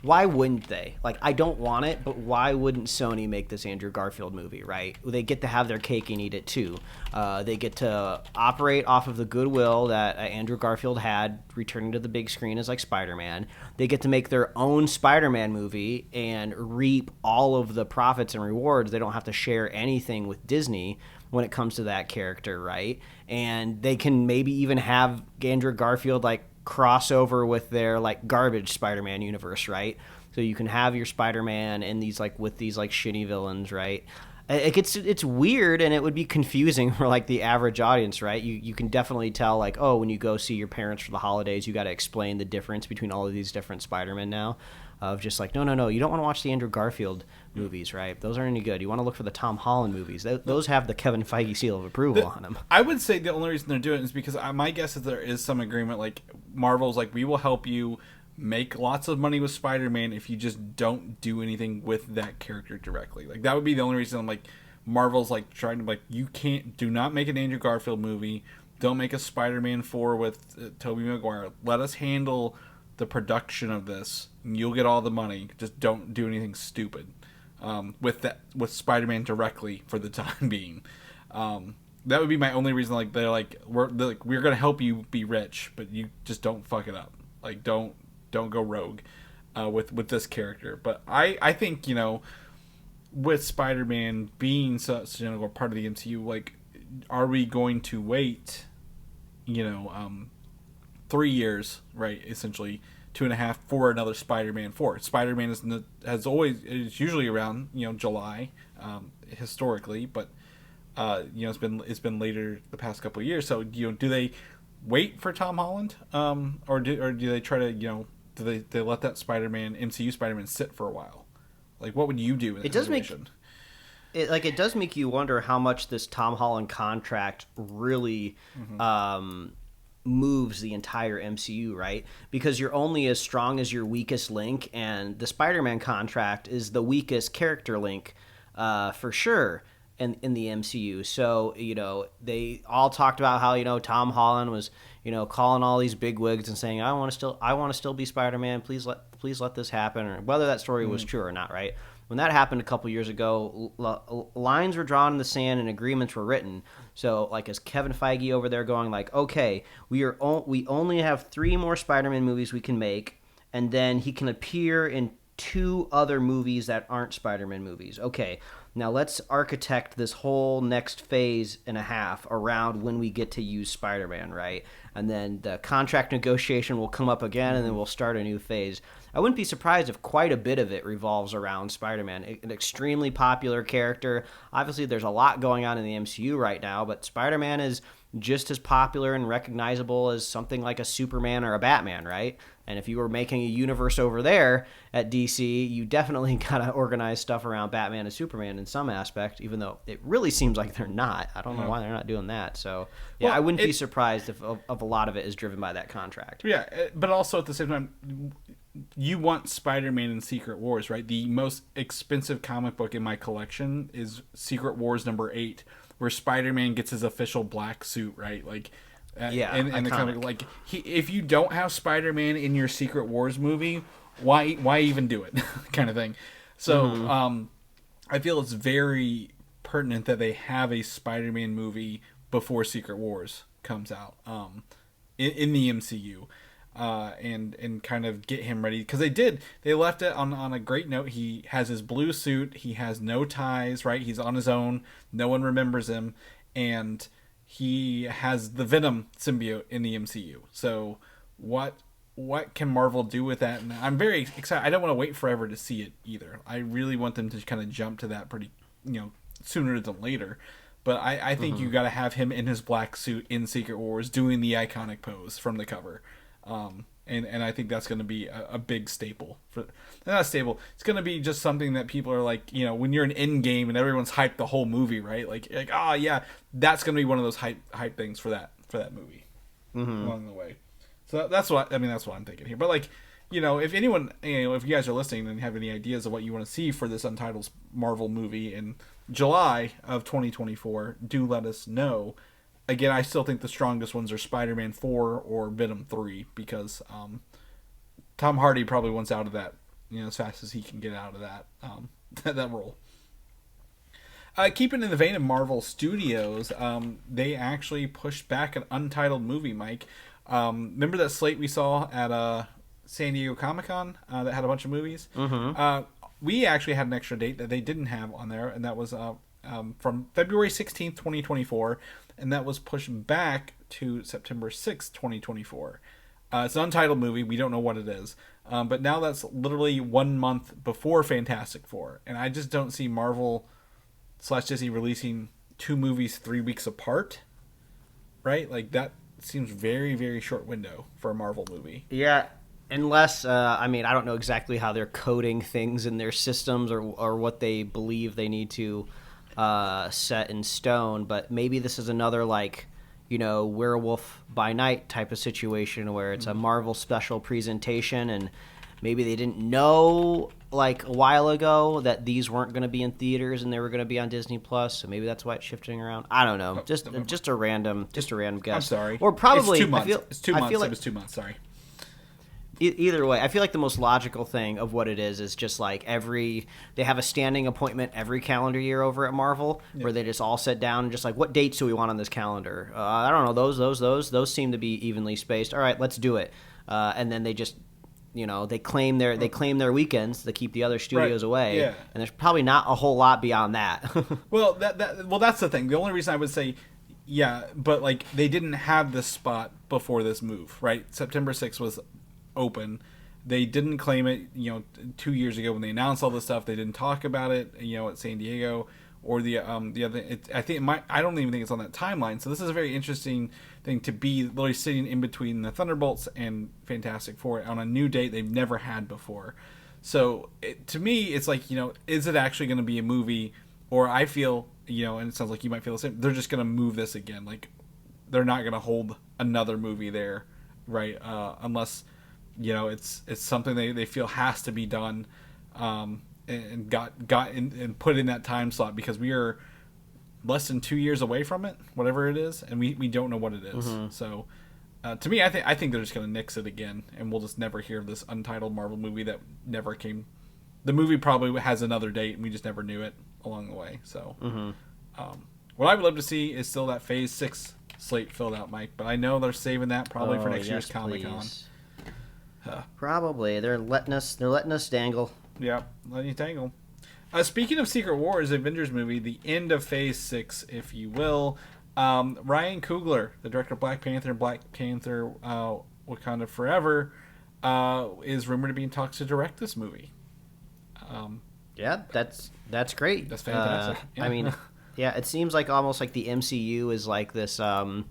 Why wouldn't they? Like, I don't want it, but why wouldn't Sony make this Andrew Garfield movie, right? They get to have their cake and eat it too. They get to operate off of the goodwill that Andrew Garfield had returning to the big screen as like Spider-Man. They get to make their own Spider-Man movie and reap all of the profits and rewards. They don't have to share anything with Disney when it comes to that character, right? And they can maybe even have Andrew Garfield like crossover with their like garbage Spider-Man universe, right? So you can have your Spider-Man and these like with these like shitty villains, right? It's weird, and it would be confusing for like the average audience, right? You can definitely tell like, oh, when you go see your parents for the holidays, you got to explain the difference between all of these different Spider-Men now. Of just like, no, you don't want to watch the Andrew Garfield movies, right? Those aren't any good. You want to look for the Tom Holland movies. Those have the Kevin Feige seal of approval on them. I would say the only reason they're doing it is because my guess is there is some agreement. Like Marvel's like, we will help you make lots of money with Spider-Man if you just don't do anything with that character directly. Like that would be the only reason. I'm like, Marvel's like trying to like, do not make an Andrew Garfield movie. Don't make a Spider-Man 4 with Tobey Maguire. Let us handle the production of this. You'll get all the money. Just don't do anything stupid with Spider-Man directly for the time being. That would be my only reason. Like we're gonna help you be rich, but you just don't fuck it up. Like don't go rogue with this character. But I think with Spider-Man being such a part of the MCU, like, are we going to wait 3 years, right? Essentially 2.5 for another Spider-Man 4. Spider-Man is usually around July historically, but it's been later the past couple of years. So do they wait for Tom Holland, or do they try to do they let that MCU Spider-Man sit for a while? Like, what would you do in that situation? it does make you wonder how much this Tom Holland contract really moves the entire MCU, right? Because you're only as strong as your weakest link, and the Spider-Man contract is the weakest character link for sure in the MCU. So, they all talked about how, Tom Holland was, calling all these bigwigs and saying, I want to still be Spider-Man. Please let this happen, or whether that story was true or not, right? When that happened a couple years ago, lines were drawn in the sand and agreements were written. So, like, is Kevin Feige over there going like, okay, we only have 3 more Spider-Man movies we can make, and then he can appear in 2 other movies that aren't Spider-Man movies. Okay, now let's architect this whole next phase and a half around when we get to use Spider-Man, right? And then the contract negotiation will come up again, and then we'll start a new phase. I wouldn't be surprised if quite a bit of it revolves around Spider-Man, an extremely popular character. Obviously, there's a lot going on in the MCU right now, but Spider-Man is just as popular and recognizable as something like a Superman or a Batman, right? And if you were making a universe over there at DC, you definitely got to organize stuff around Batman and Superman in some aspect, even though it really seems like they're not. I don't know why they're not doing that. So, yeah, I wouldn't be surprised if a lot of it is driven by that contract. Yeah, but also at the same time, you want Spider-Man in Secret Wars, right? The most expensive comic book in my collection is Secret Wars #8, where Spider-Man gets his official black suit, right? Like, and the comic, like, if you don't have Spider-Man in your Secret Wars movie, why even do it, kind of thing. So, I feel it's very pertinent that they have a Spider-Man movie before Secret Wars comes out, in the MCU. And kind of get him ready, because they left it on a great note. He has his blue suit, he has no ties, right? He's on his own, no one remembers him, and he has the Venom symbiote in the MCU. So what can Marvel do with that? And I'm very excited. I don't want to wait forever to see it either. I really want them to kind of jump to that pretty, sooner than later. But I think you got to have him in his black suit in Secret Wars doing the iconic pose from the cover. And I think that's going to be a big staple. Not a staple. It's going to be just something that people are like, when you're in Endgame and everyone's hyped the whole movie, right? Like, oh yeah, that's going to be one of those hype things for that movie along the way. So that's what I'm thinking here. But like, if anyone, if you guys are listening and have any ideas of what you want to see for this Untitled Marvel movie in July of 2024, do let us know. Again, I still think the strongest ones are Spider-Man 4 or Venom 3, because Tom Hardy probably wants out of that, as fast as he can get out of that that role. Keeping in the vein of Marvel Studios, they actually pushed back an untitled movie, Mike. Remember that slate we saw at San Diego Comic-Con that had a bunch of movies? We actually had an extra date that they didn't have on there, and that was from February 16th, 2024. And that was pushed back to September 6th, 2024. It's an untitled movie. We don't know what it is. But now that's literally 1 month before Fantastic Four. And I just don't see Marvel/Disney releasing 2 movies 3 weeks apart. Right? Like, that seems very, very short window for a Marvel movie. Yeah, unless, I don't know exactly how they're coding things in their systems or what they believe they need to set in stone, but maybe this is another Werewolf by Night type of situation where it's a Marvel special presentation, and maybe they didn't know a while ago that these weren't going to be in theaters and they were going to be on Disney Plus, so maybe that's why it's shifting around. I don't know. Just a random guess. I'm sorry. Or probably it's 2 months. It's 2 months. It was 2 months. Sorry. Either way, I feel like the most logical thing of what it is just they have a standing appointment every calendar year over at Marvel where they just all sit down and just what dates do we want on this calendar? I don't know, those seem to be evenly spaced. All right, let's do it. And then they just they claim their weekends to keep the other studios away. Yeah. And there's probably not a whole lot beyond that. Well, that's the thing. The only reason I would say but they didn't have this spot before this move, right? September 6th was open. They didn't claim it 2 years ago when they announced all this stuff. They didn't talk about it at San Diego or the other. I don't even think it's on that timeline. So this is a very interesting thing to be literally sitting in between the Thunderbolts and Fantastic Four on a new date they've never had before. So to me, it's is it actually going to be a movie or I feel, and it sounds like you might feel the same. They're just gonna move this again. Like they're not gonna hold another movie there, right? Unless it's something they feel has to be done, and got in and put in that time slot, because we are less than 2 years away from it, whatever it is, and we don't know what it is. So to me, I think they're just going to nix it again, and we'll just never hear of this untitled Marvel movie that never came. The movie probably has another date, and we just never knew it along the way. So what I would love to see is still that Phase 6 slate filled out, Mike, but I know they're saving that probably for next year's Comic-Con. Probably. They're letting us dangle. Yeah, letting you tangle. Speaking of Secret Wars, Avengers movie, the end of Phase 6, if you will, Ryan Coogler, the director of Black Panther and Black Panther Wakanda Forever, is rumored to be in talks to direct this movie. Yeah, that's great. That's fantastic. Yeah. I mean, yeah, it seems like almost like the MCU is like this, not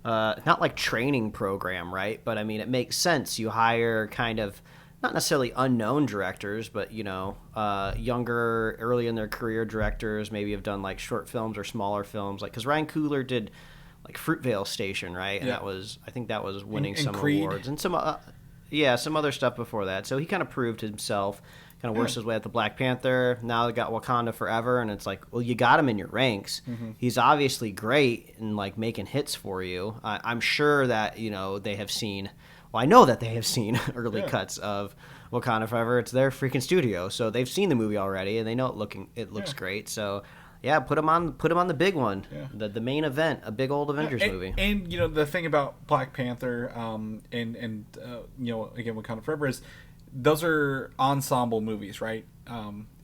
like training program, right? But I mean, it makes sense. You hire kind of not necessarily unknown directors, but younger, early in their career directors, maybe have done like short films or smaller films, like because Ryan Coogler did like Fruitvale Station, right? And I think that was winning some Creed. awards and some other stuff before that. So he kind of proved himself. Kind of works his way at the Black Panther. Now they got Wakanda Forever, and it's like, well, you got him in your ranks. He's obviously great in like making hits for you. I'm sure that they have seen. Well, I know that they have seen early cuts of Wakanda Forever. It's their freaking studio, so they've seen the movie already, and they know it looks great. So yeah, put him on the big one, the main event, a big old Avengers movie. And the thing about Black Panther, and again Wakanda Forever is, those are ensemble movies, right?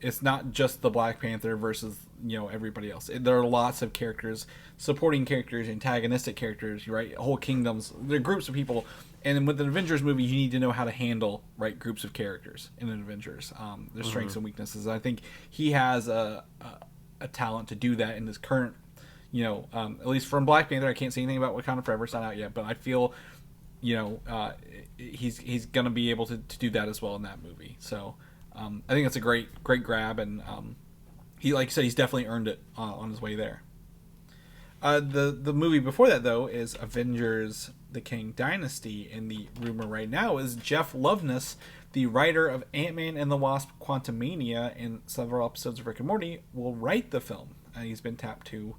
It's not just the Black Panther versus everybody else. There are lots of characters, supporting characters, antagonistic characters, right? Whole kingdoms. There are groups of people, and with an Avengers movie, you need to know how to handle groups of characters in an Avengers. Their strengths and weaknesses. I think he has a talent to do that in this current, at least from Black Panther. I can't say anything about Wakanda Forever. It's not out yet, but I feel. He's gonna be able to do that as well in that movie. So I think that's a great grab, and he, like you said, he's definitely earned it on his way there. The movie before that, though, is Avengers: The Kang Dynasty, and the rumor right now is Jeff Loveness, the writer of Ant-Man and the Wasp: Quantumania and several episodes of Rick and Morty, will write the film. He's been tapped to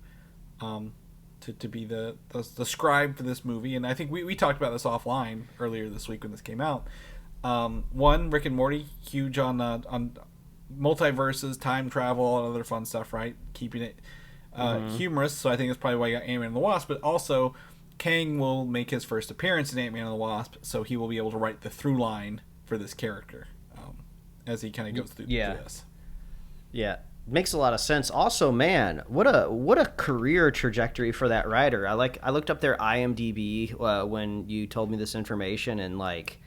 be the scribe for this movie, and I think we talked about this offline earlier this week when this came out. One, Rick and Morty, huge on multiverses, time travel, and other fun stuff, right? Keeping it humorous, so I think that's probably why you got Ant-Man and the Wasp, but also Kang will make his first appearance in Ant-Man and the Wasp, so he will be able to write the through line for this character as he kind of goes through this. Yeah. Makes a lot of sense. Also, man, what a career trajectory for that writer. I looked up their IMDb when you told me this information, and like,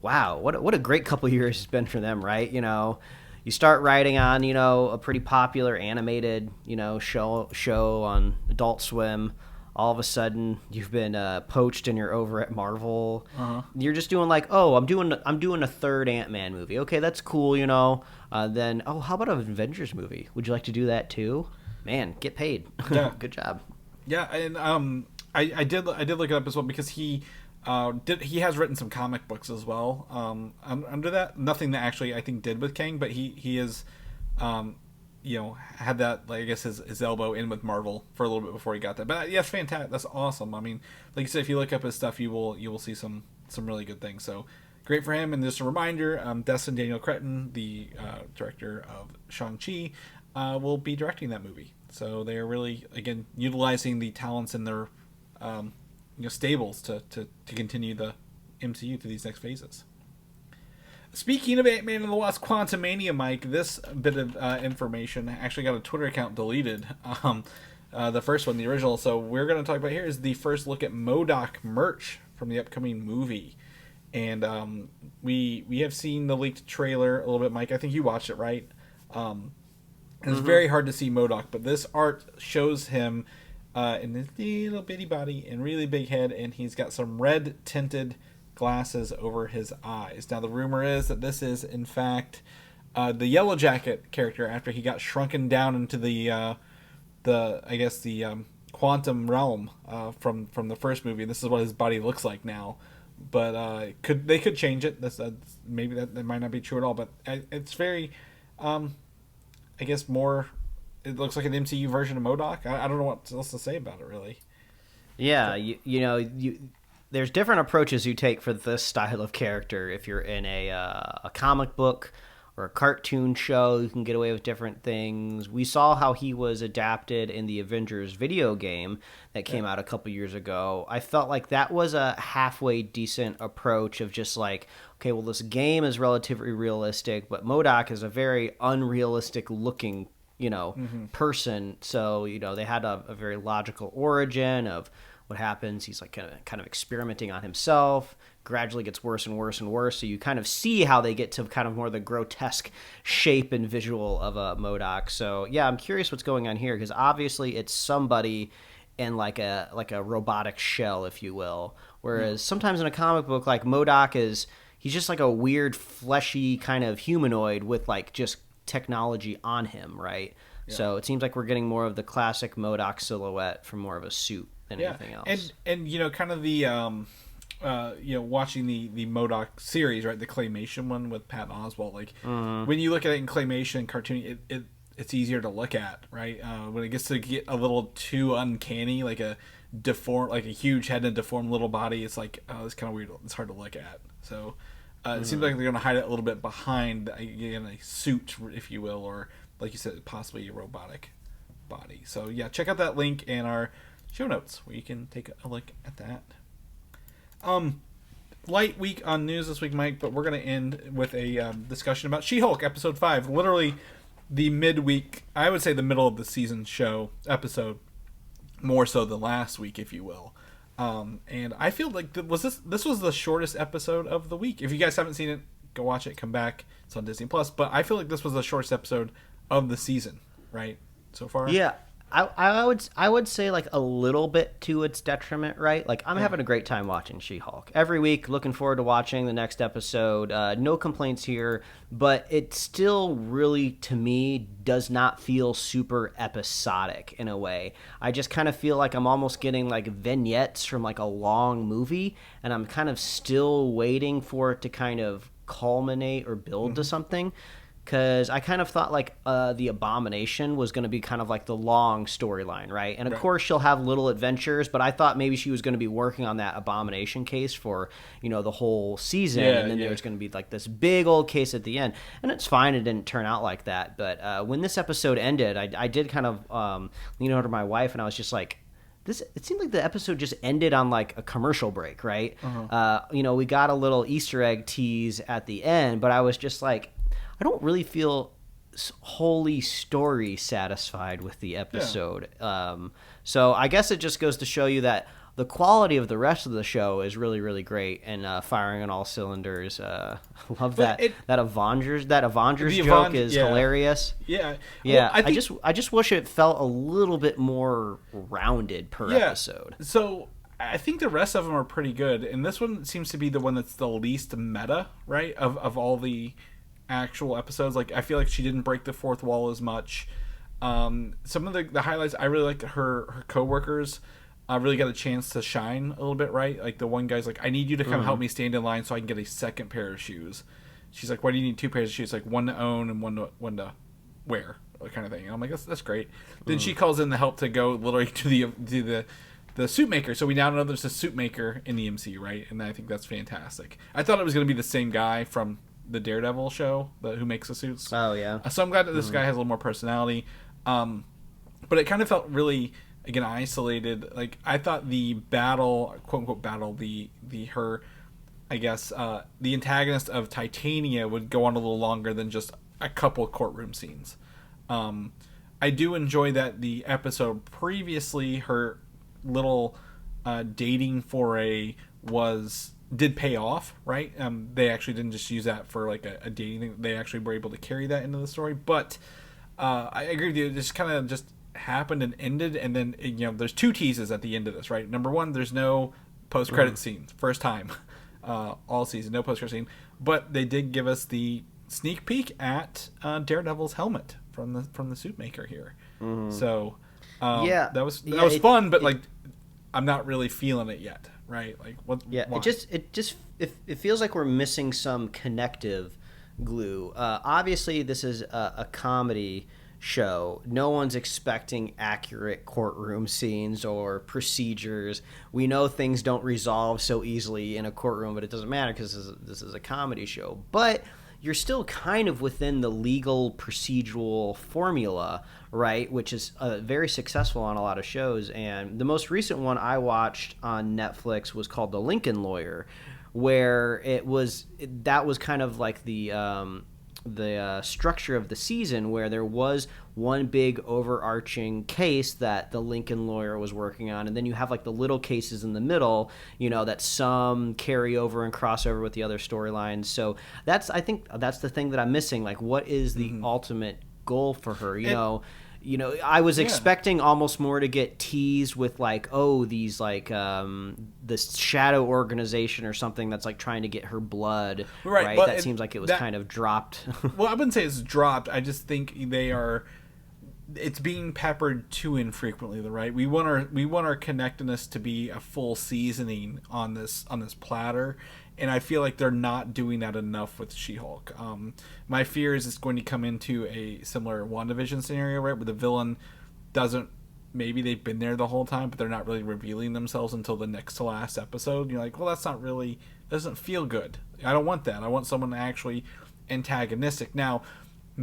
wow, what a great couple years it's been for them, right? You start writing on a pretty popular animated show on Adult Swim. All of a sudden, you've been poached and you're over at Marvel. You're just doing like, oh, I'm doing a third Ant-Man movie. Okay, that's cool, Then, oh, how about an Avengers movie? Would you like to do that too? Man, get paid. Yeah. Good job. Yeah, and I did look it up as well, because he has written some comic books as well. Under that, nothing that actually I think did with Kang, but he is. Had that, like, I guess his elbow in with Marvel for a little bit before he got that. But yeah, it's fantastic. That's awesome. I mean, like you said, if you look up his stuff, you will see some really good things. So great for him. And just a reminder, Destin Daniel Cretton, the director of Shang-Chi, will be directing that movie. So they are really, again, utilizing the talents in their stables to continue the MCU to these next phases. Speaking of Ant-Man and the Wasp: Quantumania, Mike, this bit of information actually got a Twitter account deleted. The first one, the original. So we're going to talk about here is the first look at MODOK merch from the upcoming movie. And we have seen the leaked trailer a little bit, Mike. I think you watched it, right? It's very hard to see MODOK, but this art shows him in this little bitty body and really big head, and he's got some red tinted glasses over his eyes. Now the rumor is that this is in fact the Yellow Jacket character, after he got shrunken down into the quantum realm from the first movie. This is what his body looks like now. But they could change it. Maybe that might not be true at all. But it's very, I guess more. It looks like an MCU version of MODOK. I don't know what else to say about it really. Yeah, there's different approaches you take for this style of character. If you're in a comic book or a cartoon show, you can get away with different things. We saw how he was adapted in the Avengers video game that came out a couple years ago. I felt like that was a halfway decent approach of just like, okay, well, this game is relatively realistic, but MODOK is a very unrealistic looking, person. So, they had a very logical origin of what happens. He's like kind of experimenting on himself, gradually gets worse and worse and worse. So you kind of see how they get to kind of more the grotesque shape and visual of a MODOK. So yeah, I'm curious what's going on here, because obviously it's somebody in like a robotic shell, if you will. Whereas sometimes in a comic book, like MODOK he's just like a weird fleshy kind of humanoid with like just technology on him, right? Yeah. So it seems like we're getting more of the classic MODOK silhouette from more of a suit than anything else. And kind of the watching the MODOK series, right? The claymation one with Patton Oswalt. Like when you look at it in claymation and cartoon, it's easier to look at, right? When it gets to get a little too uncanny, like a huge head and a deformed little body, it's like, oh, it's kind of weird. It's hard to look at. So it seems like they're going to hide it a little bit behind a suit, if you will, or like you said, possibly a robotic body. So yeah, check out that link in our show notes where you can take a look at that. Light week on news this week, Mike, but we're going to end with a discussion about She-Hulk episode 5. Literally the midweek, I would say the middle of the season show episode, more so than last week, if you will. And I feel like this was the shortest episode of the week. If you guys haven't seen it, go watch it. Come back. It's on Disney Plus. But I feel like this was the shortest episode of the season, right? So far. Yeah, I would say like a little bit to its detriment, right? Like I'm having a great time watching She-Hulk every week. Looking forward to watching the next episode. No complaints here, but it still really, to me, does not feel super episodic in a way. I just kind of feel like I'm almost getting like vignettes from like a long movie, and I'm kind of still waiting for it to kind of culminate or build to something. Because I kind of thought like the Abomination was going to be kind of like the long storyline, right? And of course she'll have little adventures, but I thought maybe she was going to be working on that Abomination case for, the whole season. And then there was going to be like this big old case at the end. And it's fine, it didn't turn out like that. But when this episode ended, I did kind of lean over to my wife and I was just like, it seemed like the episode just ended on like a commercial break, right? We got a little Easter egg tease at the end, but I was just like, I don't really feel wholly story satisfied with the episode. So I guess it just goes to show you that the quality of the rest of the show is really, really great and firing on all cylinders. Love that Avengers joke is hilarious. Yeah. Yeah. Well, I just wish it felt a little bit more rounded per episode. So I think the rest of them are pretty good, and this one seems to be the one that's the least meta, right? Of all the actual episodes. Like I feel like she didn't break the fourth wall as much. Some of the highlights, I really liked her co-workers really got a chance to shine a little bit, right? Like the one guy's like, I need you to come help me stand in line so I can get a second pair of shoes. She's like, why do you need two pairs of shoes? Like one to own and one to wear, kind of thing. And I'm like, that's great. Then she calls in the help to go literally to the suit maker. So we now know there's a suit maker in the MCU, right? And I think that's fantastic. I thought it was going to be the same guy from the Daredevil show who makes the suits. Oh yeah. So I'm glad that this guy has a little more personality. But it kind of felt really, again, isolated. Like I thought the battle, quote unquote battle, the antagonist of Titania would go on a little longer than just a couple courtroom scenes. I do enjoy that the episode previously, her little dating foray did pay off, right? They actually didn't just use that for like a dating thing. They actually were able to carry that into the story. But I agree with you. It just kind of just happened and ended. And then, there's two teases at the end of this, right? Number one, there's no post-credit scene. First time all season, no post-credit scene. But they did give us the sneak peek at Daredevil's helmet from the suit maker here. So that was fun, but like I'm not really feeling it yet, right? Like what? Yeah, why? it feels like we're missing some connective glue. Obviously, this is a comedy show. No one's expecting accurate courtroom scenes or procedures. We know things don't resolve so easily in a courtroom, but it doesn't matter because this is a comedy show. But you're still kind of within the legal procedural formula, right? Which is very successful on a lot of shows. And the most recent one I watched on Netflix was called The Lincoln Lawyer, where that was kind of like the structure of the season, where there was one big overarching case that the Lincoln Lawyer was working on, and then you have like the little cases in the middle, that some carry over and cross over with the other storylines. So I think that's the thing that I'm missing. Like, what is the ultimate goal for her? I was expecting almost more to get teased with like, these like this shadow organization or something that's like trying to get her blood, right? That seems like it was kind of dropped. Well, I wouldn't say it's dropped. I just think it's being peppered too infrequently, right? We want our connectedness to be a full seasoning on this platter. And I feel like they're not doing that enough with She-Hulk. My fear is it's going to come into a similar WandaVision scenario, right, where the villain maybe they've been there the whole time, but they're not really revealing themselves until the next to last episode. You're like, well, that's not really, doesn't feel good. I don't want that. I want someone actually antagonistic. Now,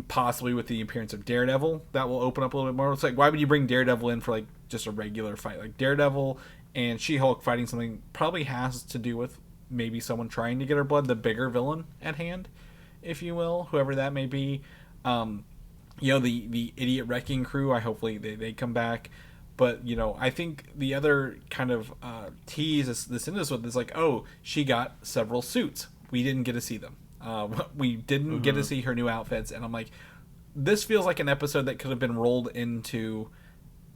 possibly with the appearance of Daredevil, that will open up a little bit more. It's like, why would you bring Daredevil in for like just a regular fight? Like Daredevil and She-Hulk fighting something probably has to do with maybe someone trying to get her blood, the bigger villain at hand, if you will, whoever that may be. The idiot wrecking crew, hopefully they come back. But, I think the other kind of tease this into this with is like, she got several suits. We didn't get to see them. We didn't get to see her new outfits. And I'm like, this feels like an episode that could have been rolled into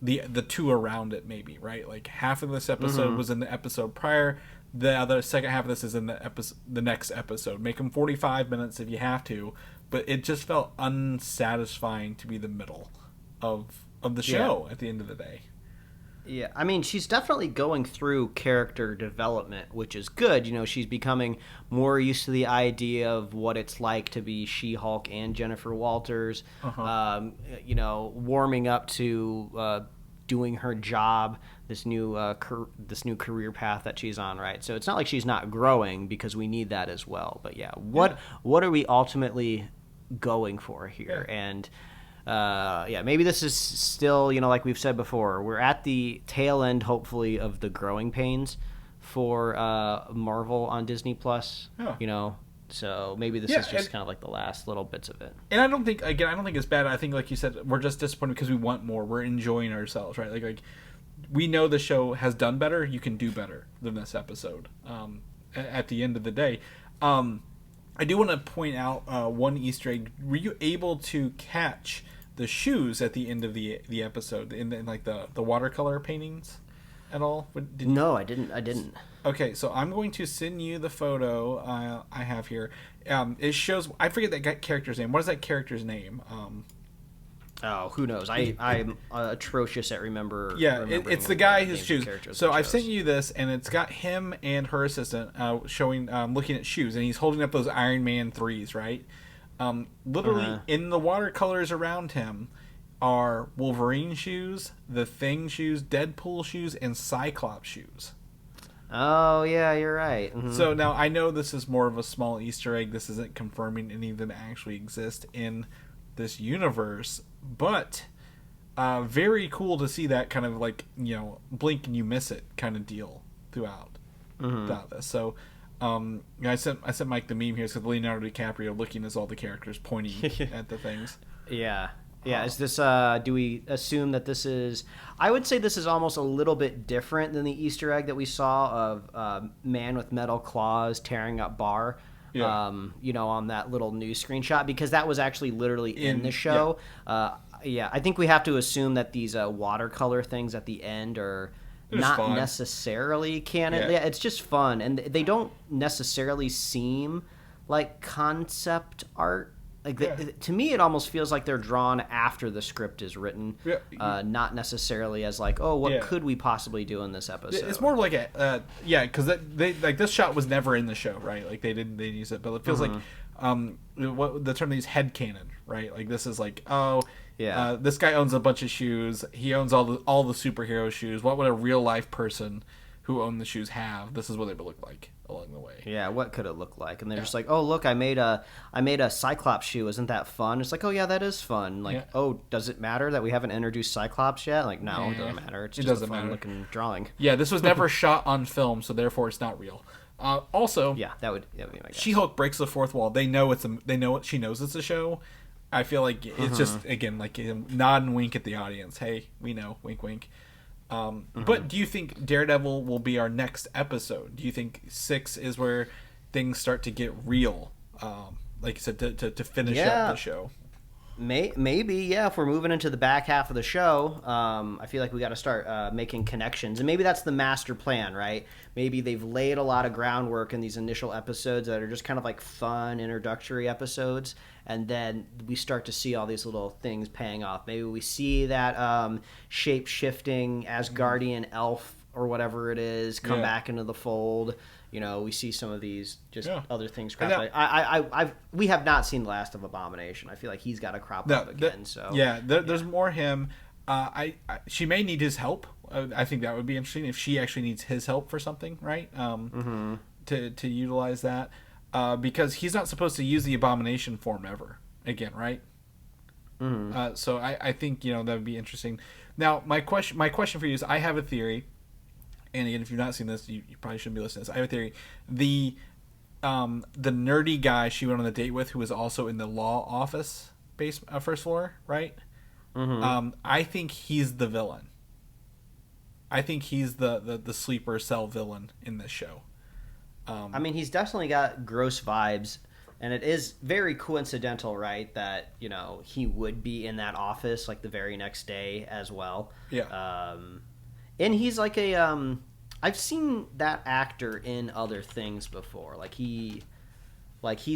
the two around it maybe, right? Like half of this episode was in the episode prior. The other second half of this is in the next episode. Make them 45 minutes if you have to, but it just felt unsatisfying to be the middle of the show at the end of the day. Yeah, I mean, she's definitely going through character development, which is good. She's becoming more used to the idea of what it's like to be She-Hulk and Jennifer Walters. Warming up to doing her job, this new career path that she's on, right? So it's not like she's not growing, because we need that as well. But what are we ultimately going for here? And maybe this is still, like we've said before, we're at the tail end, hopefully, of the growing pains for Marvel on Disney Plus. So maybe this is just kind of like the last little bits of it. And I don't think it's bad. I think, like you said, we're just disappointed because we want more. We're enjoying ourselves, right? Like we know the show has done better. You can do better than this episode. At the end of the day, I do want to point out one Easter egg. Were you able to catch the shoes at the end of the episode in like the watercolor paintings at all? No, I didn't. Okay, so I'm going to send you the photo I have here. It shows, I forget that character's name. What is that character's name? Who knows? I'm atrocious at remembering. Yeah, it's the guy whose shoes. So I've sent you this, and it's got him and her assistant showing, looking at shoes, and he's holding up those Iron Man 3s, right? Literally, in the watercolors around him are Wolverine shoes, the Thing shoes, Deadpool shoes, and Cyclops shoes. Oh, yeah, you're right. Mm-hmm. So now I know this is more of a small Easter egg. This isn't confirming any of them actually exist in this universe, but very cool to see that kind of like, blink and you miss it kind of deal throughout this. So I sent Mike the meme here because Leonardo DiCaprio looking as all the characters pointing at the things. Yeah. Yeah, is this, do we assume that this is, I would say this is almost a little bit different than the Easter egg that we saw of Man with Metal Claws tearing up Bar, on that little news screenshot, because that was actually literally in the show. I think we have to assume that these watercolor things at the end are not necessarily canon. Yeah, it's just fun, and they don't necessarily seem like concept art to me, it almost feels like they're drawn after the script is written, not necessarily as like, oh, what could we possibly do in this episode? It's more like because they like this shot was never in the show, right? Like they didn't use it, but it feels like what the term they use, headcanon, right? Like this is like, this guy owns a bunch of shoes. He owns all the superhero shoes. What would a real life person who owned the shoes have? This is what they would look like along the way. Yeah, what could it look like? And they're just like, oh, look, I made a Cyclops shoe. Isn't that fun? It's like, oh yeah, that is fun. Like, oh, does it matter that we haven't introduced Cyclops yet? Like, no, it doesn't matter. It's just a fun looking drawing. Yeah, this was never shot on film, so therefore it's not real. Also, that would be my guess. She-Hulk breaks the fourth wall. They know she knows it's a show. I feel like it's just again like a nod and wink at the audience. Hey, we know, wink, wink. But do you think Daredevil will be our next episode? Do you think 6 is where things start to get real? Like you said, to finish up the show. Maybe, yeah. If we're moving into the back half of the show, I feel like we got to start making connections, and maybe that's the master plan, right? Maybe they've laid a lot of groundwork in these initial episodes that are just kind of like fun introductory episodes, and then we start to see all these little things paying off. Maybe we see that shape-shifting Asgardian elf or whatever it is come back into the fold. You know, we see some of these other things crop up. We have not seen the last of Abomination. I feel like he's got to crop up again. There's more him. She may need his help. I think that would be interesting if she actually needs his help for something, right? To utilize that, because he's not supposed to use the Abomination form ever again, right? So I think that would be interesting. Now my question for you is, I have a theory. And again, if you've not seen this, you probably shouldn't be listening to this. I have a theory. The nerdy guy she went on the date with, who was also in the law office first floor, right? I think he's the villain. I think he's the sleeper cell villain in this show. I mean, he's definitely got gross vibes, and it is very coincidental, right, that he would be in that office like the very next day as well. Yeah. And he's like I've seen that actor in other things before. Like he's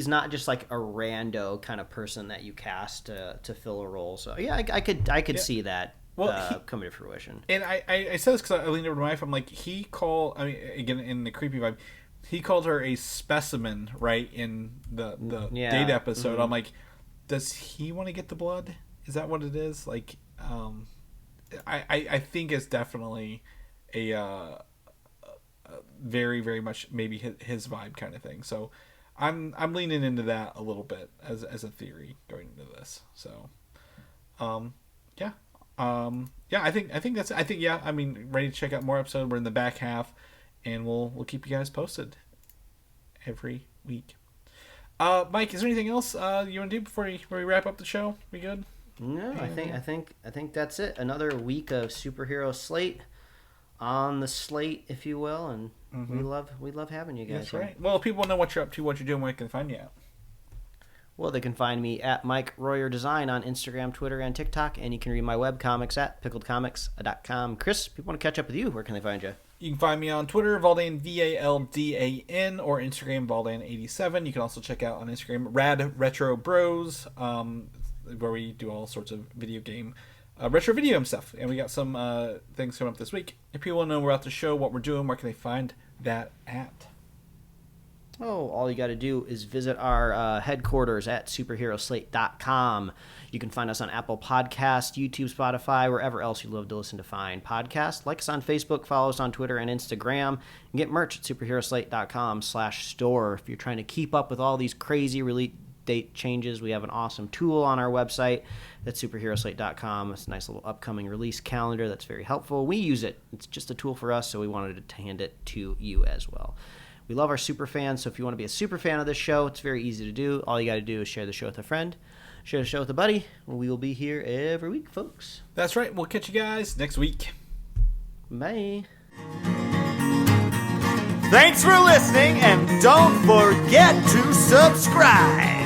not just like a rando kind of person that you cast to fill a role. So yeah, I could see that coming to fruition. And I said this because I leaned over to my wife. I'm like, again, in the creepy vibe, he called her a specimen, right, in the date episode. I'm like, does he want to get the blood? Is that what it is? Like, I think it's definitely a very, very much maybe his vibe kind of thing. So I'm leaning into that a little bit as a theory going into this. So I think that's ready to check out more episodes. We're in the back half, and we'll keep you guys posted every week. Mike, is there anything else you want to do before we wrap up the show? We good? No, I think that's it. Another week of Superhero Slate on the slate, if you will, and we love having you guys. That's right. Well, if people know what you're up to, what you're doing, where they can find you at. Well, they can find me at Mike Royer Design on Instagram, Twitter, and TikTok, and you can read my webcomics at pickledcomics.com. Chris, if people want to catch up with you, where can they find you? You can find me on Twitter, Valdan, Valdan, or Instagram, Valdan87. You can also check out on Instagram, Rad Retro Bros, where we do all sorts of video game, retro video game stuff. And we got some things coming up this week. If people want to know about the show, what we're doing, where can they find that at? Oh, all you got to do is visit our headquarters at superheroslate.com. You can find us on Apple Podcasts, YouTube, Spotify, wherever else you love to listen to fine podcasts. Like us on Facebook, follow us on Twitter and Instagram, and get merch at superheroslate.com/store. If you're trying to keep up with all these crazy release date changes, we have an awesome tool on our website. That's superheroslate.com. It's a nice little upcoming release calendar that's very helpful. We use it. It's just a tool for us, so we wanted to hand it to you as well. We love our super fans, so if you want to be a super fan of this show, it's very easy to do. All you got to do is share the show with a friend, share the show with a buddy. We will be here every week, folks. That's right. We'll catch you guys next week. Bye. Thanks for listening, and don't forget to subscribe.